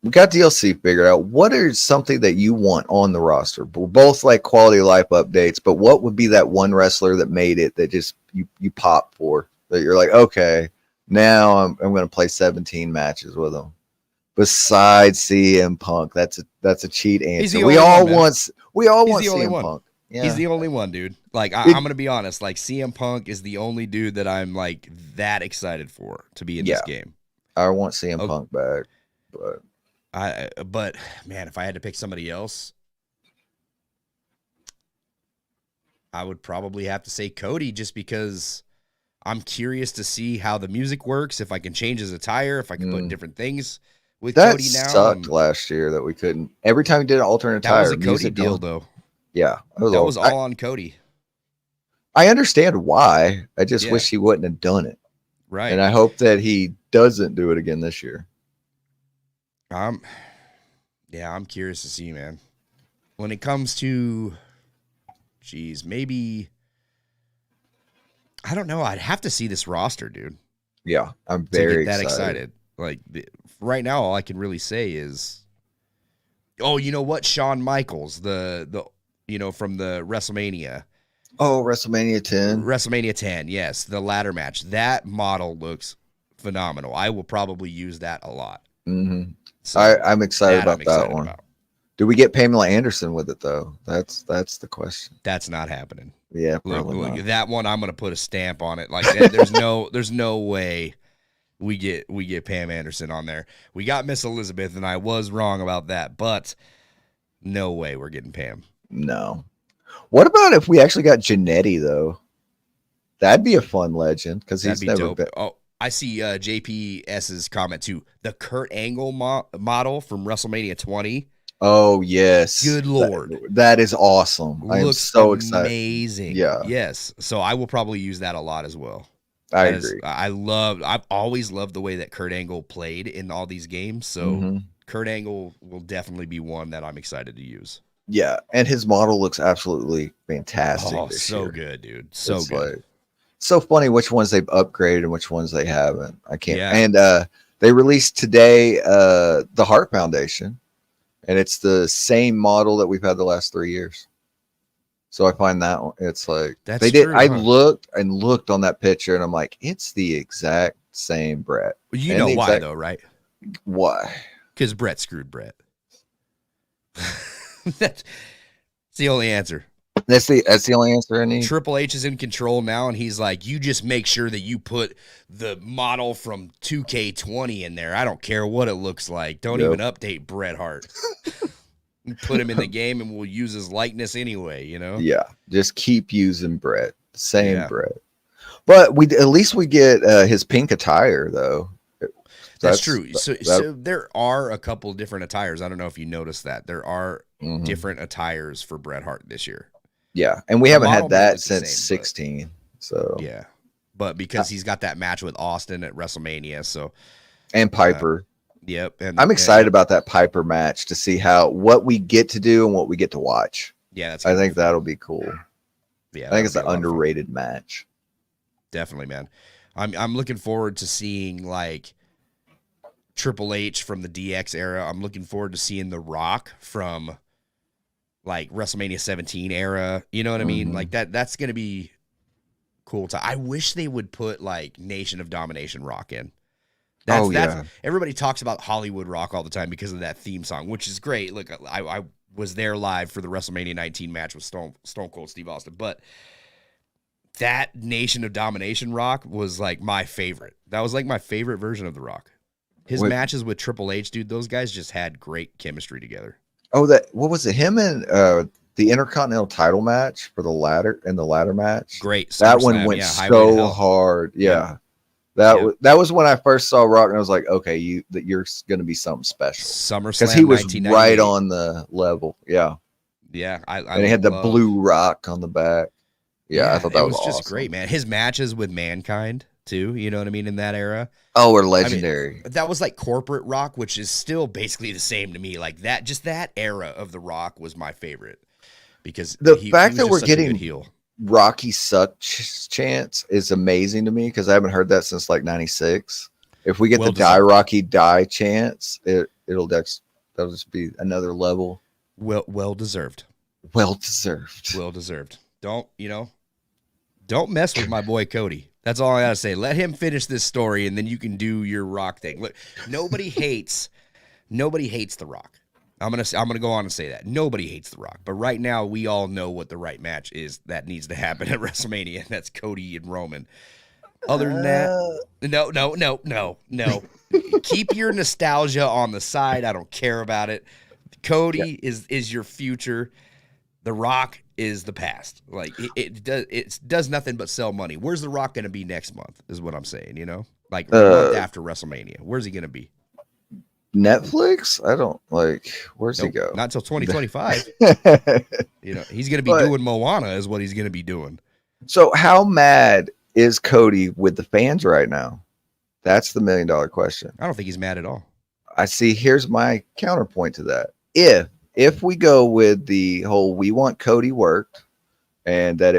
we got DLC figured out. What is something that you want on the roster? We're both like quality of life updates, but what would be that one wrestler that made it that just you pop for? That you're like, okay, now I'm going to play 17 matches with them. Besides CM Punk, that's a cheat answer. We all want CM Punk. Yeah. He's the only one, dude. Like I'm gonna be honest. Like CM Punk is the only dude that I'm like that excited for to be in this game. I want CM Punk back, but man, if I had to pick somebody else, I would probably have to say Cody, just because I'm curious to see how the music works. If I can change his attire, if I can put different things. With that Cody now, sucked last year that we couldn't. Every time we did an alternate that tire, was a Cody deal, though. Yeah, that was all on Cody. I understand why. I just wish he wouldn't have done it. Right, and I hope that he doesn't do it again this year. I'm curious to see, man. When it comes to, maybe I don't know. I'd have to see this roster, dude. Yeah, I'm very excited. Like right now, all I can really say is, you know what? Shawn Michaels, the from the WrestleMania. Oh, WrestleMania 10. WrestleMania 10, yes, the ladder match. That model looks phenomenal. I will probably use that a lot. Mm-hmm. So I'm excited about that one. Do we get Pamela Anderson with it though? That's the question. That's not happening. Yeah, look, that one I'm gonna put a stamp on it. Like there's no way. We get Pam Anderson on there. We got Miss Elizabeth, and I was wrong about that, but no way we're getting Pam. No. What about if we actually got Jannetty, though? That'd be a fun legend because he's never dope. been. Oh, I see JPS's comment too. The Kurt Angle model from WrestleMania 20. Oh yes. Good Lord. That is awesome. I am Looks so excited. amazing. Yeah. Yes. So I will probably use that a lot as well. I agree. I've always loved the way that Kurt Angle played in all these games. So Kurt Angle will definitely be one that I'm excited to use. Yeah, and his model looks absolutely fantastic. Oh, this so year. good, dude. So it's good. Like, so funny which ones they've upgraded and which ones they haven't. I can't. Yeah. And they released today the Heart Foundation, and it's the same model that we've had the last 3 years. So I find that it's like That's they did. true, I huh? looked on that picture, and I'm like, it's the exact same Brett. You And know why though, right? Why? Because Brett screwed Brett. That's the only answer. That's the only answer I need. Triple H is in control now, and he's like, you just make sure that you put the model from 2K20 in there. I don't care what it looks like. Don't even update Bret Hart. Put him in the game, and we'll use his likeness anyway, you know? Yeah, just keep using Bret. Same Bret. But at least we get his pink attire, though. That's true. So there are a couple different attires. I don't know if you noticed that. There are different attires for Bret Hart this year. Yeah, and we haven't had that since 16. So yeah, but because he's got that match with Austin at WrestleMania, so and Piper. Yep, and I'm excited about that Piper match to see what we get to do and what we get to watch. Yeah, I think that'll be cool. Yeah, I think it's an underrated match. Definitely, man. I'm looking forward to seeing like Triple H from the DX era. I'm looking forward to seeing The Rock from like WrestleMania 17 era. You know what I mean? Like that's going to be cool. I wish they would put like Nation of Domination Rock in. That's everybody talks about Hollywood Rock all the time because of that theme song, which is great. Look, I was there live for the WrestleMania 19 match with Stone Cold Steve Austin, but that Nation of Domination Rock was like my favorite. That was like my favorite version of The Rock. His matches with Triple H, dude, those guys just had great chemistry together. Oh, what was it? Him and the Intercontinental title match for the ladder match. Great. That one went so hard. Yeah. That was when I first saw Rock, and I was like, okay, you're going to be something special. SummerSlam, because he was right on the level. Yeah. Yeah. And he had the blue rock on the back. Yeah, I thought that was awesome. Just great, man. His matches with Mankind too, you know what I mean, in that era. Oh, were legendary. I mean, that was like corporate Rock, which is still basically the same to me. Like that era of the Rock was my favorite because the fact that we're getting Rocky suck chants is amazing to me because I haven't heard that since like 96. If we get the Die Rocky Die chants, that'll just be another level. Well deserved. Well deserved. Well deserved. Don't mess with my boy Cody. That's all I gotta say. Let him finish this story, and then you can do your Rock thing. Look, nobody hates The Rock. I'm gonna go on and say that nobody hates The Rock, but right now we all know what the right match is that needs to happen at WrestleMania, and that's Cody and Roman. Other than that, no. Keep your nostalgia on the side. I don't care about it. Cody is your future. The Rock is the past. Like it does nothing but sell money. Where's The Rock going to be next month is what I'm saying, you know? Like the month after WrestleMania. Where's he going to be? Netflix? I don't where's he go? Not until 2025. You know, he's going to be doing Moana is what he's going to be doing. So how mad is Cody with the fans right now? That's the $1 million question. I don't think he's mad at all. I see. Here's my counterpoint to that. If we go with the whole we want Cody worked and that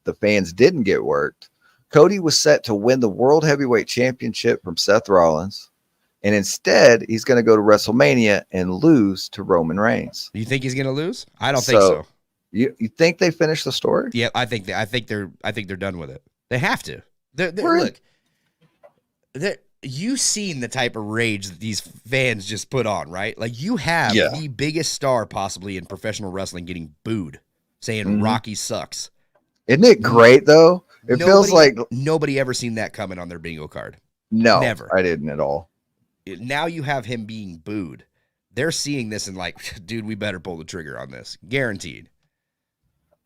the fans didn't get worked, Cody was set to win the World Heavyweight Championship from Seth Rollins, and instead he's going to go to WrestleMania and lose to Roman Reigns. You think he's going to lose? I don't think so. You think they finished the story? Yeah, I think they're done with it. They have to. Look, you've seen the type of rage that these fans just put on, right? Like you have the biggest star possibly in professional wrestling getting booed, saying Rocky sucks. Isn't it great though? Feels like nobody ever seen that coming on their bingo card. No, never. I didn't at all. Now you have him being booed. They're seeing this and like, dude, we better pull the trigger on this. Guaranteed.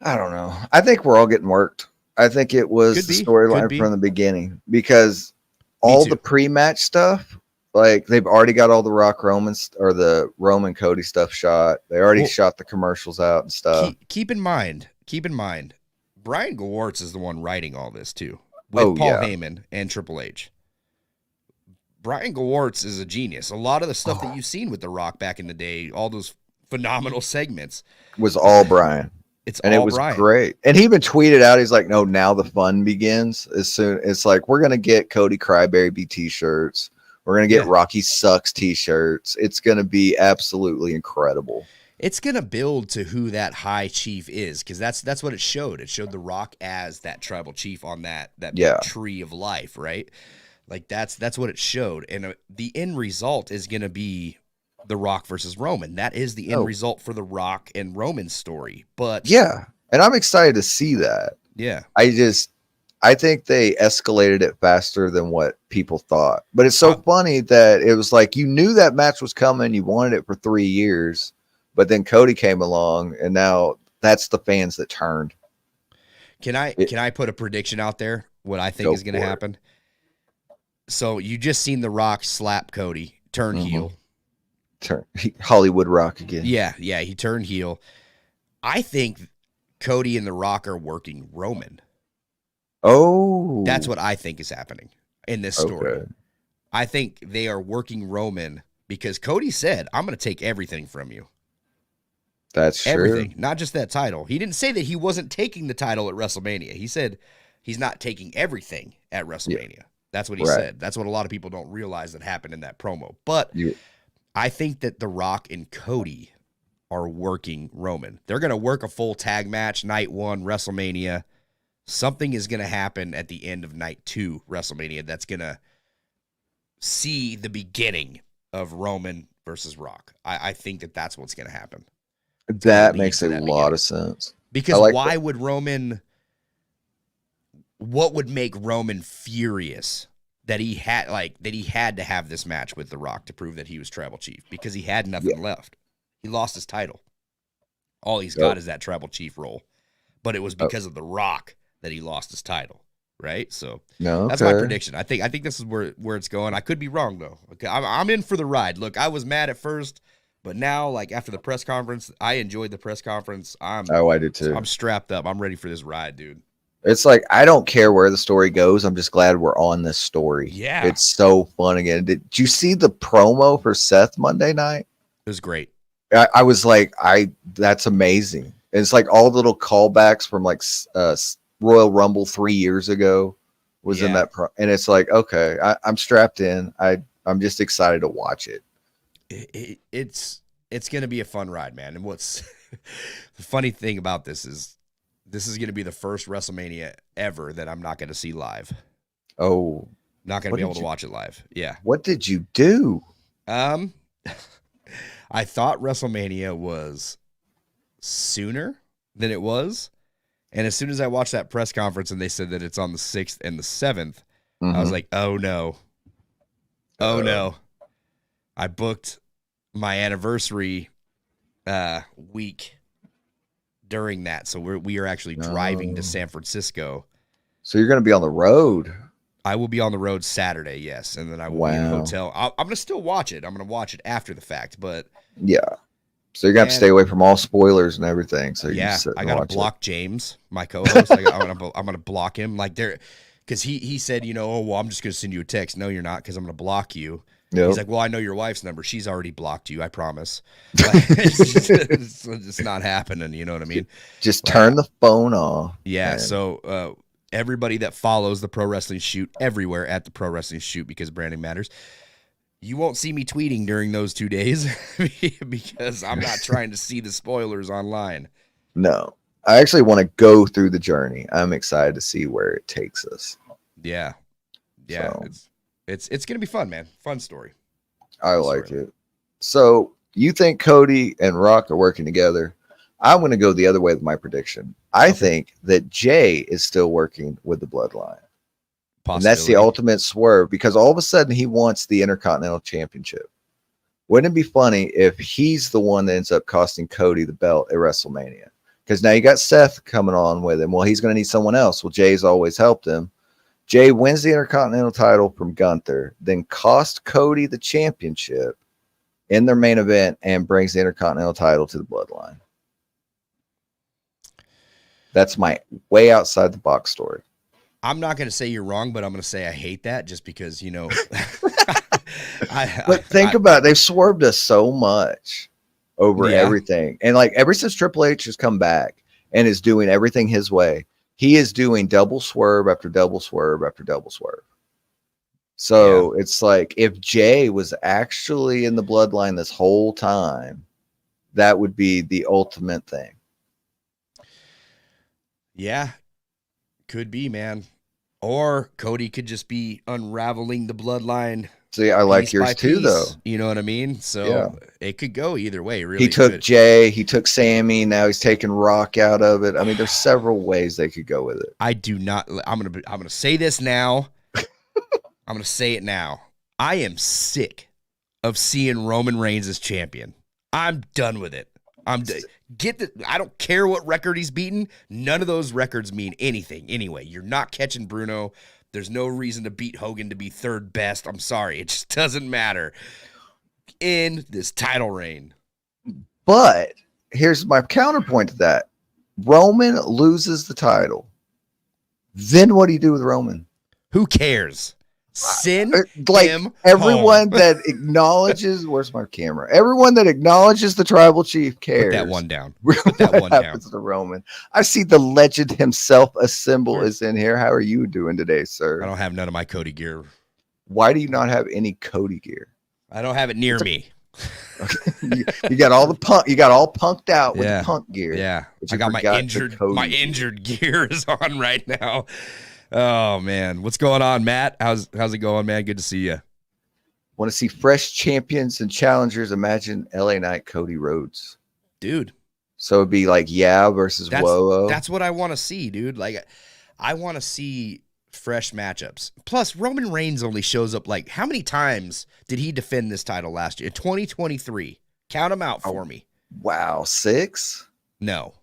I don't know. I think we're all getting worked. I think it was the storyline from the beginning because all the pre-match stuff, like they've already got all the Rock Romans or the Roman Cody stuff shot. They already shot the commercials out and stuff. Keep in mind, Brian Gewirtz is the one writing all this too, with Paul Heyman and Triple H. Brian Gewirtz is a genius. A lot of the stuff that you've seen with The Rock back in the day, all those phenomenal segments, was all Brian. It was great. And he even tweeted out, he's like, no, now the fun begins. As soon it's like, we're gonna get Cody Crybaby t-shirts. We're gonna get Rocky Sucks t-shirts. It's gonna be absolutely incredible. It's gonna build to who that high chief is, because that's what it showed. It showed The Rock as that tribal chief on that tree of life, right? Like that's what it showed, and the end result is gonna be The Rock versus Roman. That is the end result for The Rock and Roman story. But yeah, and I'm excited to see that. Yeah, I think they escalated it faster than what people thought. But it's so funny that it was like you knew that match was coming. You wanted it for 3 years, but then Cody came along, and now that's the fans that turned. Can I put a prediction out there? What I think is going to happen. So you just seen The Rock slap Cody, turn heel. Hollywood Rock again. Yeah, he turned heel. I think Cody and The Rock are working Roman. Oh. That's what I think is happening in this story. I think they are working Roman because Cody said, I'm going to take everything from you. That's true. Everything, not just that title. He didn't say that he wasn't taking the title at WrestleMania. He said he's not taking everything at WrestleMania. Yeah. That's what he said. That's what a lot of people don't realize that happened in that promo. But I think that The Rock and Cody are working Roman. They're going to work a full tag match, night 1, WrestleMania. Something is going to happen at the end of night 2, WrestleMania, that's going to see the beginning of Roman versus Rock. I think that that's what's going to happen. That makes a lot of sense. Because why would Roman... What would make Roman furious that he had to have this match with The Rock to prove that he was tribal chief? Because he had nothing left. He lost his title. All he's got is that tribal chief role. But it was because of The Rock that he lost his title, right? So that's my prediction. I think this is where it's going. I could be wrong though. Okay, I'm in for the ride. Look, I was mad at first, but now, like after the press conference, I enjoyed the press conference. I did too. I'm strapped up. I'm ready for this ride, dude. It's like, I don't care where the story goes. I'm just glad we're on this story. Yeah. It's so fun again. Did you see the promo for Seth Monday night? It was great. I was like, that's amazing. And it's like all the little callbacks from like Royal Rumble 3 years ago was in that. And it's like, okay, I'm strapped in. I'm just excited to watch it. It's going to be a fun ride, man. And what's the funny thing about this is going to be the first WrestleMania ever that I'm not going to see live. Oh, not going to be able to watch it live. Yeah. What did you do? I thought WrestleMania was sooner than it was. And as soon as I watched that press conference and they said that it's on the 6th and the 7th, I was like, oh no. Oh no. I booked my anniversary week during that. So we are actually driving to San Francisco. So you're going to be on the road. I will be on the road Saturday, yes. And then I will be in a hotel. I'm going to still watch it. I'm going to watch it after the fact, but yeah. So you're going to have to stay away from all spoilers and everything. So I got to block James, my co-host. I'm going to block him like because he said, oh, well, I'm just going to send you a text. No, you're not, because I'm going to block you. Yep. He's like, well, I know your wife's number. She's already blocked you. I promise. It's just not happening. You know what I mean? Just turn the phone off. Yeah. Man. So everybody that follows the Pro Wrestling Shoot everywhere at the Pro Wrestling Shoot, because branding matters, you won't see me tweeting during those 2 days because I'm not trying to see the spoilers online. No, I actually want to go through the journey. I'm excited to see where it takes us. Yeah. Yeah. So. It's going to be fun, man. Fun story. I like it. So you think Cody and Rock are working together? I'm going to go the other way with my prediction. I think that Jay is still working with the Bloodline. And that's the ultimate swerve, because all of a sudden he wants the Intercontinental Championship. Wouldn't it be funny if he's the one that ends up costing Cody the belt at WrestleMania? Because now you got Seth coming on with him. Well, he's going to need someone else. Well, Jay's always helped him. Jay wins the Intercontinental title from Gunther, then cost Cody the championship in their main event and brings the Intercontinental title to the Bloodline. That's my way outside the box story. I'm not going to say you're wrong, but I'm going to say I hate that just because, you know. But think about it. They've swerved us so much over everything. And like ever since Triple H has come back and is doing everything his way, he is doing double swerve after double swerve after double swerve. So it's like if Jay was actually in the Bloodline this whole time, that would be the ultimate thing. Yeah, could be, man. Or Cody could just be unraveling the Bloodline. See, I like yours too, though. You know what I mean? So it could go either way. Really, he took Jay, he took Sammy. Now he's taking Rock out of it. I mean, there's several ways they could go with it. I do not. I'm gonna say this now. I'm gonna say it now. I am sick of seeing Roman Reigns as champion. I'm done with it. I don't care what record he's beaten. None of those records mean anything anyway. You're not catching Bruno. There's no reason to beat Hogan to be third best. I'm sorry. It just doesn't matter in this title reign. But here's my counterpoint to that. Roman loses the title. Then what do you do with Roman? Who cares? Send like him everyone home. that acknowledges where's my camera? Everyone that acknowledges the tribal chief cares. Put that one down. Put that one happens down. to Roman. I see the legend himself assemble is in here. How are you doing today, sir? I don't have none of my Cody gear. Why do you not have any Cody gear? I don't have it near me. you got all the punk. You got all punked out with the punk gear. Yeah, I got my injured gear is on right now. Oh man, what's going on, Matt? How's it going, man? Good to see you. Want to see fresh champions and challengers? Imagine LA Knight, Cody Rhodes, dude. So it'd be like versus Whoa. That's what I want to see, dude. Like, I want to see fresh matchups. Plus, Roman Reigns only shows up like how many times did he defend this title last year? In 2023, count them out for me. Wow, 6? No.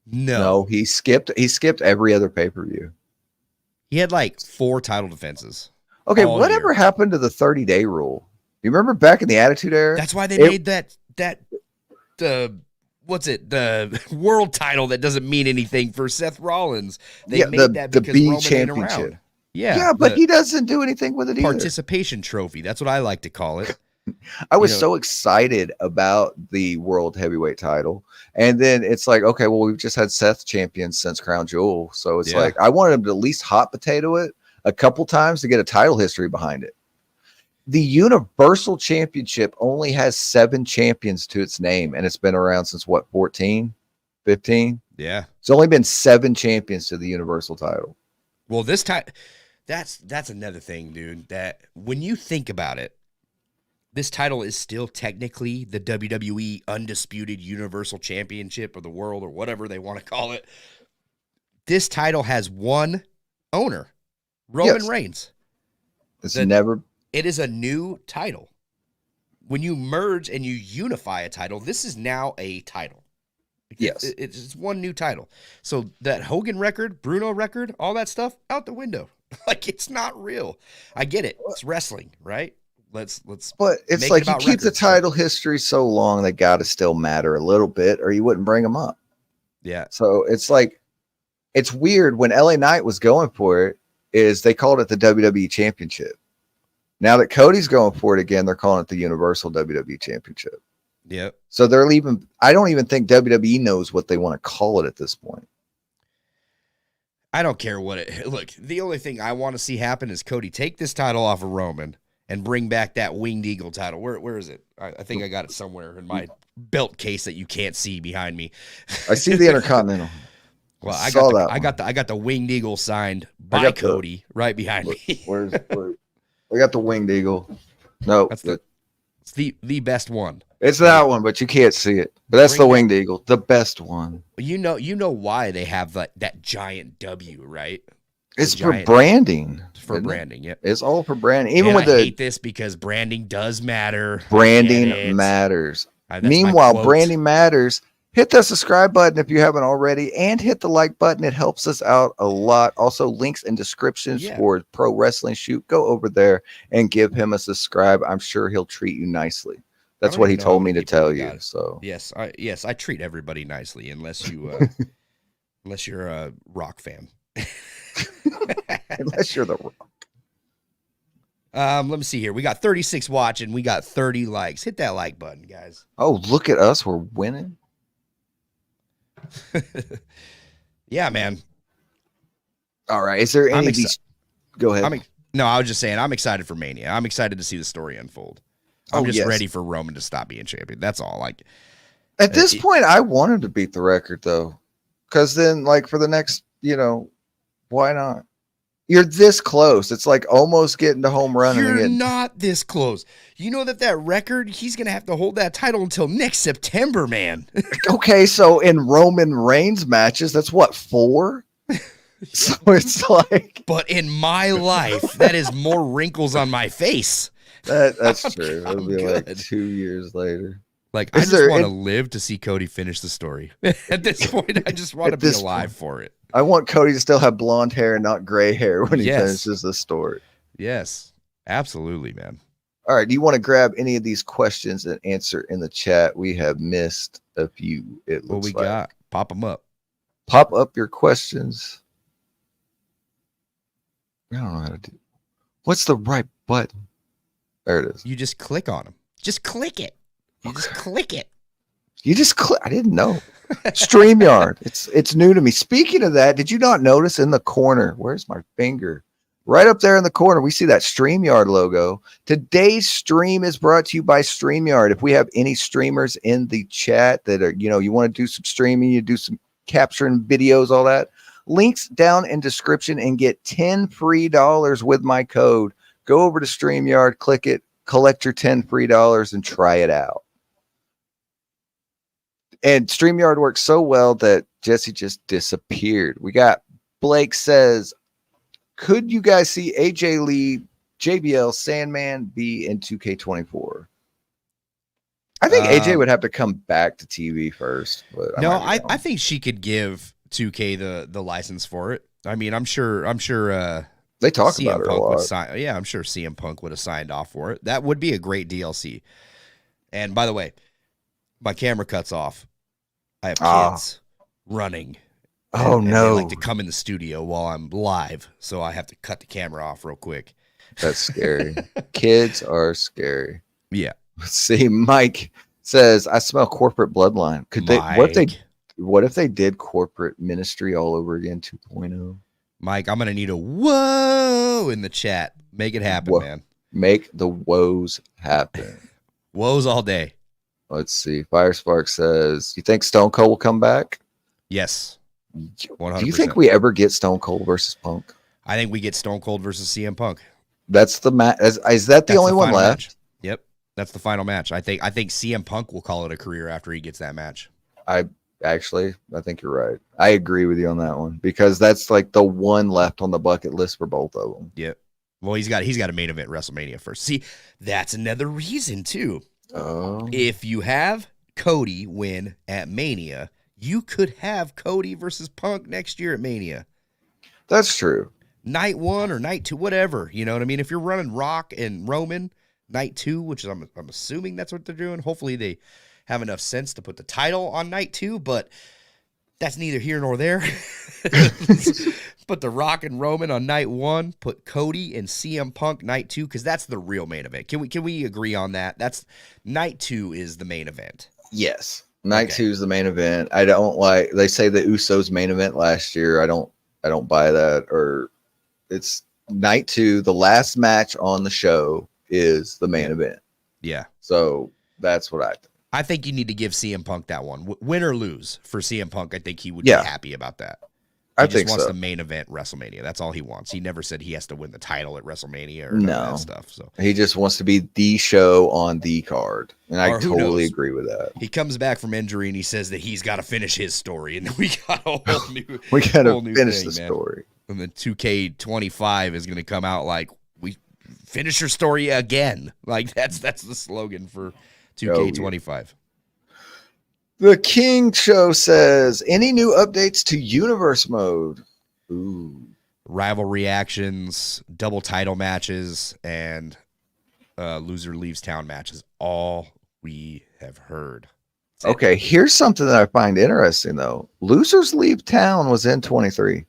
No, he skipped every other pay-per-view. He had like 4 title defenses. Okay, whatever happened to the 30-day rule? You remember back in the Attitude Era? That's why they made the world title that doesn't mean anything for Seth Rollins. They made that because the Roman championship. Ain't around. Yeah, but he doesn't do anything with it either. Participation trophy. That's what I like to call it. I was so excited about the world heavyweight title. And then it's like, okay, well, we've just had Seth champion since Crown Jewel. So it's like, I wanted him to at least hot potato it a couple times to get a title history behind it. The Universal Championship only has 7 champions to its name. And it's been around since what, 14, 15? Yeah. It's only been 7 champions to the Universal title. Well, this time, that's another thing, dude, that when you think about it, this title is still technically the WWE Undisputed Universal Championship of the world or whatever they want to call it. This title has one owner, Roman Reigns. It is a new title. When you merge and you unify a title, this is now a title. Yes. It's one new title. So that Hogan record, Bruno record, all that stuff, out the window. Like, it's not real. I get it. It's wrestling, right? Let's but it's like you keep the title history so long they got to still matter a little bit or you wouldn't bring them up. Yeah. So it's like it's weird when LA Knight was going for it is they called it the WWE Championship. Now that Cody's going for it again, they're calling it the Universal WWE Championship. Yep. So they're leaving. I don't even think WWE knows what they want to call it at this point. I don't care what it look. The only thing I want to see happen is Cody take this title off of Roman and bring back that Winged Eagle title. Where is it? I think I got it somewhere in my belt case that you can't see behind me. I see the Intercontinental. Well, I got the Winged Eagle signed by Cody right behind me. Where's we got the Winged Eagle. No, it's the best one. It's that one, but you can't see it. But that's the Winged Eagle, the best one. You know why they have that giant W, right? It's for branding. For branding, yeah. It's all for branding. Even I hate this because branding does matter. Branding matters. Meanwhile, branding matters. Hit that subscribe button if you haven't already, and hit the like button. It helps us out a lot. Also, links and descriptions for Pro Wrestling Shoot. Go over there and give him a subscribe. I'm sure he'll treat you nicely. That's what he told me to tell you. So yes, I treat everybody nicely unless you're a Rock fan. Unless you're the Rock. Let me see here. We got 36 watching. We got 30 likes. Hit that like button, guys. Oh, look at us. We're winning. Yeah, man. All right. Is there any of these? Go ahead. No, I was just saying I'm excited for Mania. I'm excited to see the story unfold. I'm just ready for Roman to stop being champion. That's all. Like at this point, I want him to beat the record though, because then, like for the next, why not? You're this close. It's like almost getting to home run. You're not this close. You know that record, he's going to have to hold that title until next September, man. Okay, so in Roman Reigns matches, that's what, 4? So it's like... But in my life, that is more wrinkles on my face. That's true. It'll be good. Like 2 years later. Like, I just want to live to see Cody finish the story. At this point, I just want to be alive for it. I want Cody to still have blonde hair and not gray hair when he finishes the story. Yes, absolutely, man. All right. Do you want to grab any of these questions and answer in the chat? We have missed a few. What we got? Pop them up. Pop up your questions. I don't know how to do. What's the right button? There it is. You just click on them. Just click it. Just click it. You just click. I didn't know. StreamYard. It's new to me. Speaking of that, did you not notice in the corner? Where's my finger? Right up there in the corner, we see that StreamYard logo. Today's stream is brought to you by StreamYard. If we have any streamers in the chat that are, you want to do some streaming, you do some capturing videos, all that, links down in description and get $10 free with my code. Go over to StreamYard, click it, collect your $10 free and try it out. And StreamYard works so well that Jesse just disappeared. We got Blake says, could you guys see AJ Lee, JBL, Sandman be in 2K24? I think AJ would have to come back to TV first. But I think she could give 2K the license for it. I mean, I'm sure they talk CM about it Punk a lot. I'm sure CM Punk would have signed off for it. That would be a great DLC. And by the way, my camera cuts off. I have kids running. Oh, and no. they like to come in the studio while I'm live, so I have to cut the camera off real quick. That's scary. Kids are scary. Yeah. See, Mike says, I smell corporate bloodline. What if they did corporate ministry all over again 2.0? Mike, I'm going to need a whoa in the chat. Make it happen, man. Make the woes happen. Woes all day. Let's see. Firespark says, you think Stone Cold will come back? Yes. 100%. Do you think we ever get Stone Cold versus Punk? I think we get Stone Cold versus CM Punk. That's the match. Is that the only one left? Match. Yep. That's the final match. I think CM Punk will call it a career after he gets that match. I think you're right. I agree with you on that one because that's like the one left on the bucket list for both of them. Yep. Well, he's got a main event WrestleMania first. See, that's another reason too. Oh. If you have Cody win at Mania, you could have Cody versus Punk next year at Mania. That's true. Night 1 or night 2, whatever. You know what I mean? If you're running Rock and Roman night 2, which is I'm assuming that's what they're doing. Hopefully they have enough sense to put the title on night 2, but that's neither here nor there. Put the Rock and Roman on night 1, put Cody and CM Punk night 2, because that's the real main event. Can we agree on that? That's night 2 is the main event. Yes. Night 2 is the main event. I don't like, they say the Usos main event last year. I don't buy that. Or it's night 2. The last match on the show is the main event. Yeah. So that's what I think. I think you need to give CM Punk that one. Win or lose for CM Punk, I think he would be happy about that. He just wants the main event WrestleMania. That's all he wants. He never said he has to win the title at WrestleMania or none of that stuff. So he just wants to be the show on the card. And I totally agree with that. He comes back from injury and he says that he's got to finish his story. And then we got a whole new we got to finish the story. And then 2K25 is going to come out like, we finish your story again. Like that's the slogan for 2K25. The King Show says, any new updates to Universe Mode? Ooh. Rival reactions, double title matches, and loser leaves town matches. All we have heard. Okay, here's something that I find interesting, though. Losers Leave Town was in 23.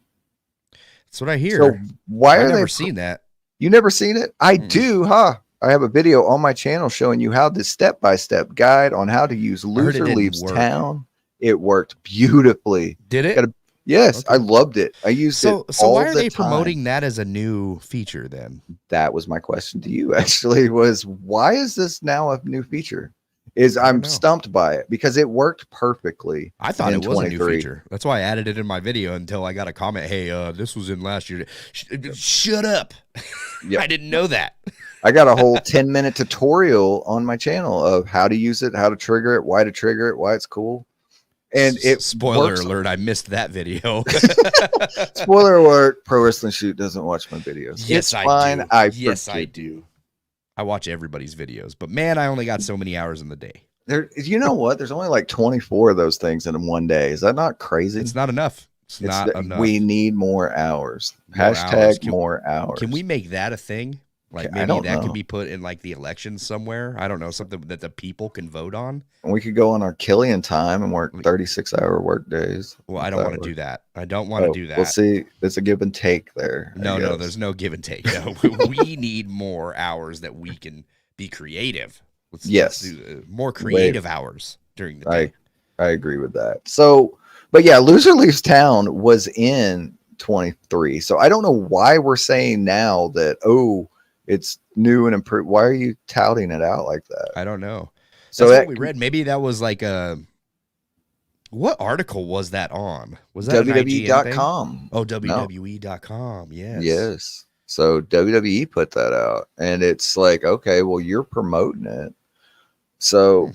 That's what I hear. So why I've are never they seen that? You never seen it? I do, huh? I have a video on my channel showing you how the step-by-step guide on how to use Loser Leaves Town. It worked beautifully. Did it? Yes, okay. I loved it. I used it all So why are they time. promoting that as a new feature then? That was my question to you, actually, was why is this now a new feature? I'm stumped by it because it worked perfectly. I thought it was a new feature. That's why I added it in my video until I got a comment. Hey, this was in last year. Shut up. Yep. I didn't know that. I got a whole 10-minute tutorial on my channel of how to use it, how to trigger it, why it's cool. And it spoiler alert, I missed that video. Spoiler alert, Pro Wrestling Shoot doesn't watch my videos. Yes, it's fine. I do. I watch everybody's videos, but man, I only got so many hours in the day. You know what? There's only like 24 of those things in one day. Is that not crazy? It's not enough. It's not enough. We need more hours. Hashtag more hours. Can we make that a thing? Like maybe that could be put in like the election somewhere. I don't know, something that the people can vote on. And we could go on our Killian time and work 36-hour work days. Well, I don't want to do that. I don't want to do that. We'll see. There's a give and take there. No, there's no give and take. No, we need more hours that we can be creative. Let's do more creative hours during the day. I agree with that. So, but yeah, Loser Leaves Town was in 23. So I don't know why we're saying now that, it's new and improved. Why are you touting it out like that? I don't know. So that's what we read. Maybe that was like what article was that on? Was that WWE.com? Oh, WWE.com. Yes. Yes. So WWE put that out, and it's like, okay, well, you're promoting it. So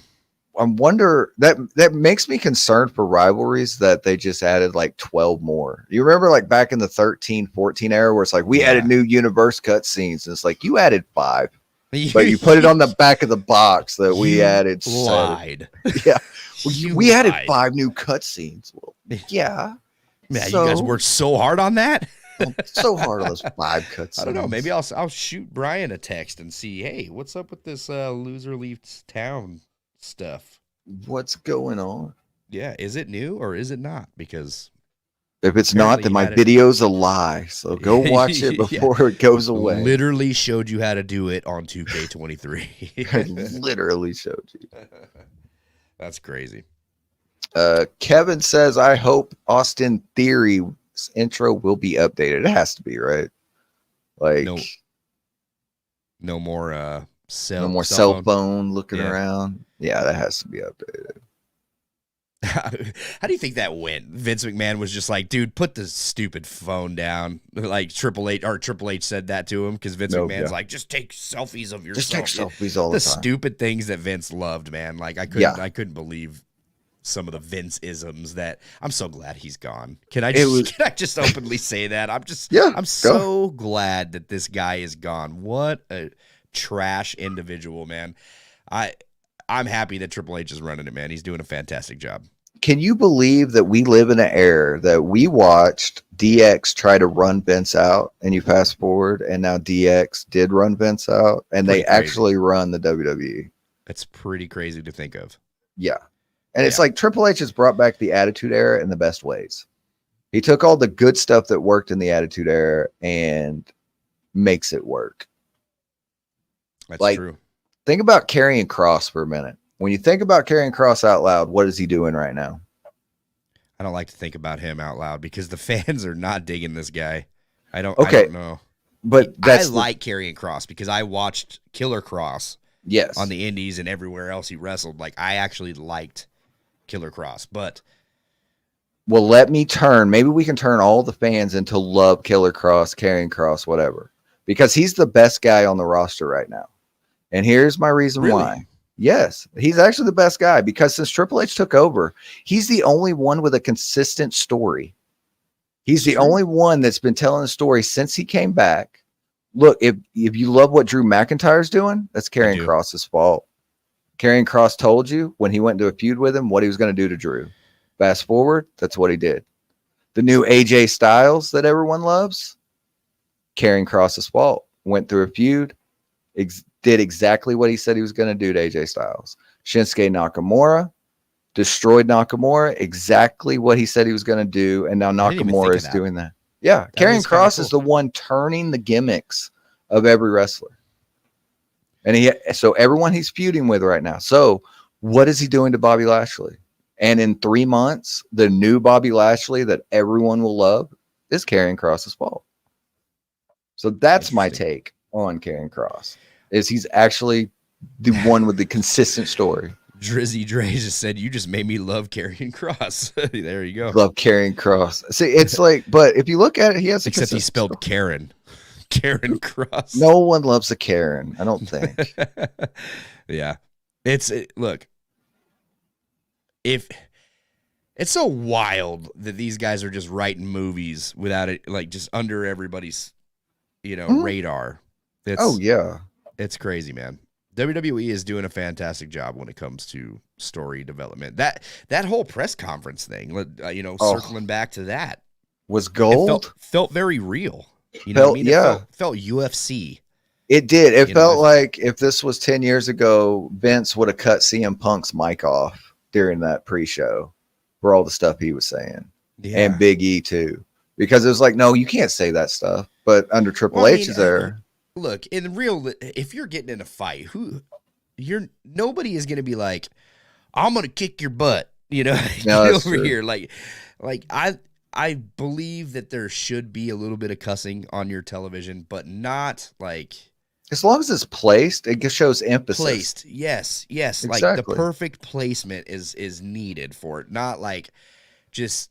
I wonder that makes me concerned for rivalries that they just added like 12 more. You remember like back in the 13-14 era where it's like we added new universe cutscenes, and it's like you added 5, but you put it on the back of the box that we added. Lied. Yeah, we added 5 new cutscenes. Well, yeah. Man, you guys worked so hard on that. So hard on those 5 cutscenes. I don't know. Maybe I'll shoot Brian a text and see, hey, what's up with this Loser Leaves Town stuff? What's going on? Yeah, is it new or is it not? Because if it's not, then my video's a lie. So go watch it before it goes away. Literally showed you how to do it on 2K23. I literally showed you. That's crazy. Kevin says, I hope Austin Theory's intro will be updated. It has to be, right? Like no more cell phone looking around. Yeah, that has to be updated. How do you think that went? Vince McMahon was just like, dude, put the stupid phone down. Like Triple H said that to him because Vince McMahon's like, just take selfies of yourself. Just take selfies all the time. The stupid things that Vince loved, man. Like I couldn't believe some of the Vince-isms that I'm so glad he's gone. Can I just openly say that? I'm so glad that this guy is gone. What a trash individual, man. I'm happy that Triple H is running it, man. He's doing a fantastic job. Can you believe that we live in an era that we watched DX try to run Vince out, and you fast forward, and now DX did run Vince out, and they actually run the WWE? It's pretty crazy to think of. Yeah. And it's like Triple H has brought back the Attitude Era in the best ways. He took all the good stuff that worked in the Attitude Era and makes it work. That's true. Think about Karrion Kross for a minute. When you think about Karrion Kross out loud, what is he doing right now? I don't like to think about him out loud because the fans are not digging this guy. I don't know. But I like Karrion Kross because I watched Killer Kross Yes. On the indies and everywhere else he wrestled. Like, I actually liked Killer Kross, but... Well, let me turn. Maybe we can turn all the fans into love Killer Kross, Karrion Kross, whatever. Because he's the best guy on the roster right now. And here's my reason why. Yes, he's actually the best guy. Because since Triple H took over, he's the only one with a consistent story. He's the only one that's been telling a story since he came back. Look, if you love what Drew McIntyre's doing, that's Karrion Kross's fault. Karrion Kross told you when he went into a feud with him what he was going to do to Drew. Fast forward, that's what he did. The new AJ Styles that everyone loves, Karrion Kross's fault. Went through a feud, did exactly what he said he was going to do to AJ Styles. Shinsuke Nakamura destroyed Nakamura, exactly what he said he was going to do, and now Nakamura is doing that. Yeah, Karrion Kross is the one turning the gimmicks of every wrestler. And so everyone he's feuding with right now. So what is he doing to Bobby Lashley? And in 3 months, the new Bobby Lashley that everyone will love is Karrion Kross's fault. So that's my take on Karrion Kross, is he's actually the one with the consistent story. Drizzy Dre just said, "You just made me love Karrion Kross." There you go. Love Karrion Kross. See, it's like, but if you look at it, he has except he spelled story. Karen. Karen Kross. No one loves a Karen, I don't think. Yeah. Look, if it's so wild that these guys are just writing movies without it, like just under everybody's, radar. It's crazy, man. WWE is doing a fantastic job when it comes to story development. That whole press conference thing, circling back to that, was gold. It felt very real. You know what I mean? It felt UFC. It did. It felt like if this was 10 years ago, Vince would have cut CM Punk's mic off during that pre-show for all the stuff he was saying. Yeah. And Big E too. Because it was like, no, you can't say that stuff. But under Triple H is there. Look, if you're getting in a fight, nobody is going to be like, I'm going to kick your butt, No, over true. Here. Like I believe that there should be a little bit of cussing on your television, but not like, as long as it's placed, it just shows emphasis. Placed, yes, exactly. Like the perfect placement is needed for it, not like just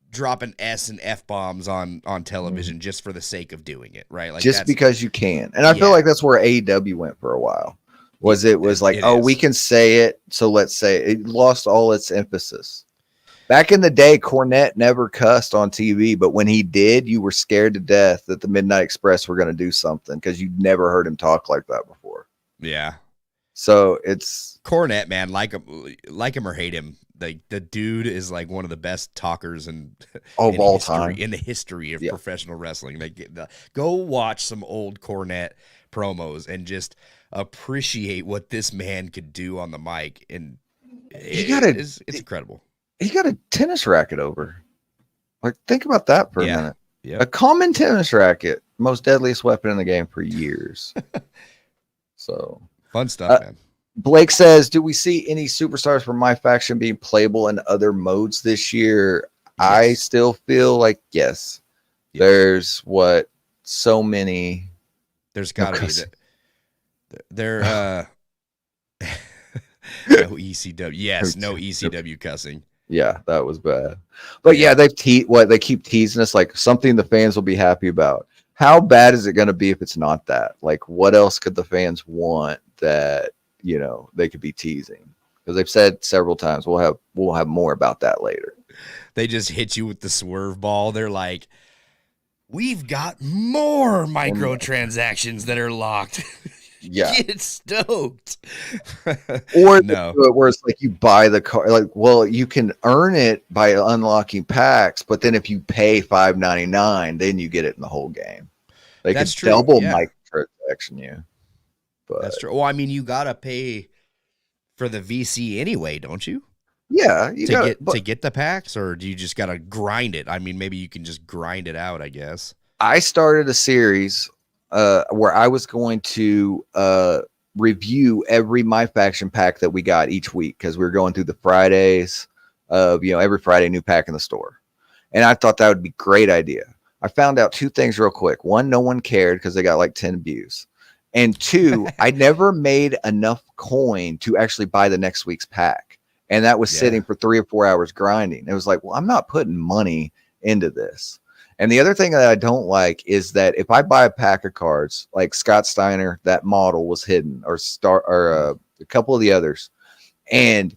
dropping S and F bombs on television just for the sake of doing it, right? Like just because you can. And I feel like that's where AEW went for a while. It was like, we can say it, so let's say it. It lost all its emphasis. Back in the day, Cornette never cussed on TV, but when he did, you were scared to death that the Midnight Express were going to do something because you'd never heard him talk like that before. Yeah. So it's Cornette, man, like him or hate him. The dude is like one of the best talkers in all time in the history of professional wrestling. Go watch some old Cornette promos and just appreciate what this man could do on the mic. And it's incredible. He got a tennis racket over. Like, think about that for a minute. Yep. A common tennis racket, most deadliest weapon in the game for years. So fun stuff, man. Blake says, do we see any superstars from my faction being playable in other modes this year? Yes. I still feel like yes. There's so many. There's got to be that. There no ECW. Yes, no ECW cussing. Yeah, that was bad. But they keep teasing us like something the fans will be happy about. How bad is it going to be if it's not that? Like, what else could the fans want that they could be teasing? Because they've said several times we'll have more about that later. They just hit you with the swerve ball. They're like, we've got more microtransactions that are locked. Yeah, get stoked. Or no, where it's like you buy the car. Like, well, you can earn it by unlocking packs, but then if you pay $5.99, then you get it in the whole game. They could double microtransaction you. But that's true. Well, I mean, you gotta pay for the VC anyway, don't you? Yeah, to get the packs, or do you just gotta grind it? I mean, maybe you can just grind it out, I guess. I started a series where I was going to review every My Faction pack that we got each week because we were going through the Fridays of every Friday new pack in the store, and I thought that would be a great idea. I found out two things real quick. One, no one cared because they got like 10 views. And two, I never made enough coin to actually buy the next week's pack. And that was sitting for 3 or 4 hours grinding. It was like, well, I'm not putting money into this. And the other thing that I don't like is that if I buy a pack of cards, like Scott Steiner, that model was hidden, or a couple of the others, and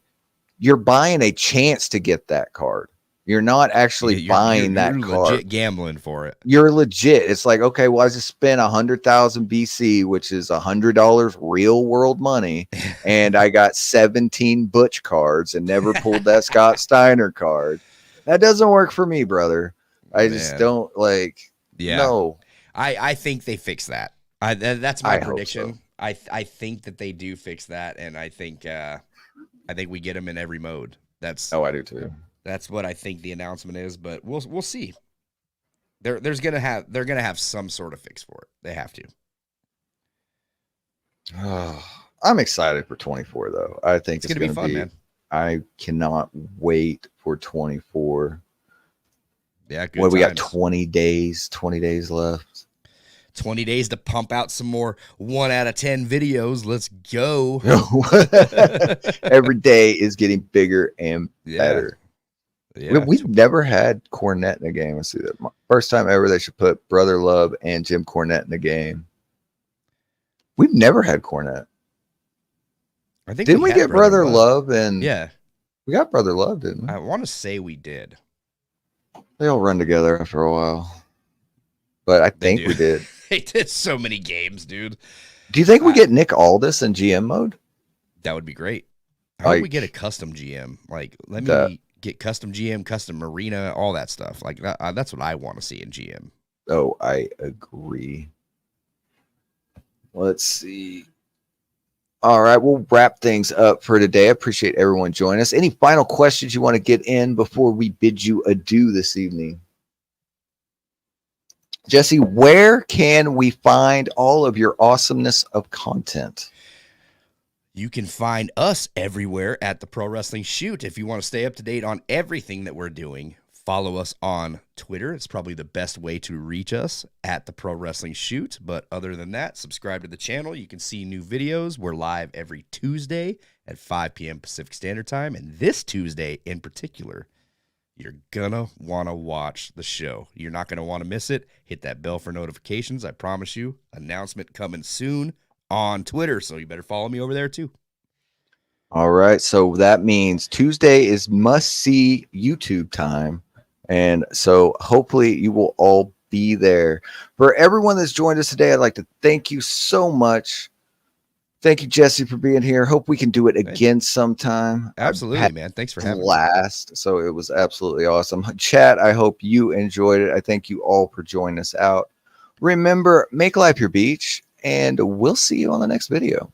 you're buying a chance to get that card. You're not actually buying that you're car. Legit gambling for it. You're legit. It's like, okay, well, I just spent 100,000 BC, which is $100 real world money, and I got 17 Butch cards and never pulled that Scott Steiner card. That doesn't work for me, brother. I just don't like. Yeah. No. I think they fix that. That's my prediction. So. I think that they do fix that, and I think we get them in every mode. I do too. That's what I think the announcement is, but we'll see. They're gonna have some sort of fix for it. They have to. I'm excited for 24 though. I think it's gonna be fun, man. I cannot wait for 24. Yeah, good. Well, we got 20 days left. 20 days to pump out some more 1 out of 10 videos. Let's go. Every day is getting bigger and better. Yeah. We've never had Cornette in a game. I see that. First time ever they should put Brother Love and Jim Cornette in the game. We've never had Cornette. I think didn't we get Brother Love? And yeah, we got Brother Love, didn't we? I want to say we did. They all run together after a while, but I think we did. They did so many games, dude. Do you think we get Nick Aldis in GM mode? That would be great. How do we get a custom GM? Like, let me get custom GM, custom arena, all that stuff. Like that's what I want to see in GM. Oh, I agree. Let's see. All right, we'll wrap things up for today. I appreciate everyone joining us. Any final questions you want to get in before we bid you adieu this evening? Jesse, where can we find all of your awesomeness of content? You can find us everywhere at the Pro Wrestling Shoot. If you want to stay up to date on everything that we're doing, follow us on Twitter. It's probably the best way to reach us at the Pro Wrestling Shoot. But other than that, subscribe to the channel. You can see new videos. We're live every Tuesday at 5 p.m. Pacific Standard Time. And this Tuesday in particular, you're going to want to watch the show. You're not going to want to miss it. Hit that bell for notifications. I promise you, announcement coming soon on Twitter. So you better follow me over there too. All right. So that means Tuesday is must-see YouTube time. And so hopefully you will all be there. For everyone that's joined us today, I'd like to thank you so much. Thank you, Jesse, for being here. Hope we can do it again sometime. Absolutely, man. Thanks for having me. So it was absolutely awesome. Chat, I hope you enjoyed it. I thank you all for joining us out. Remember, make life your beach, and we'll see you on the next video.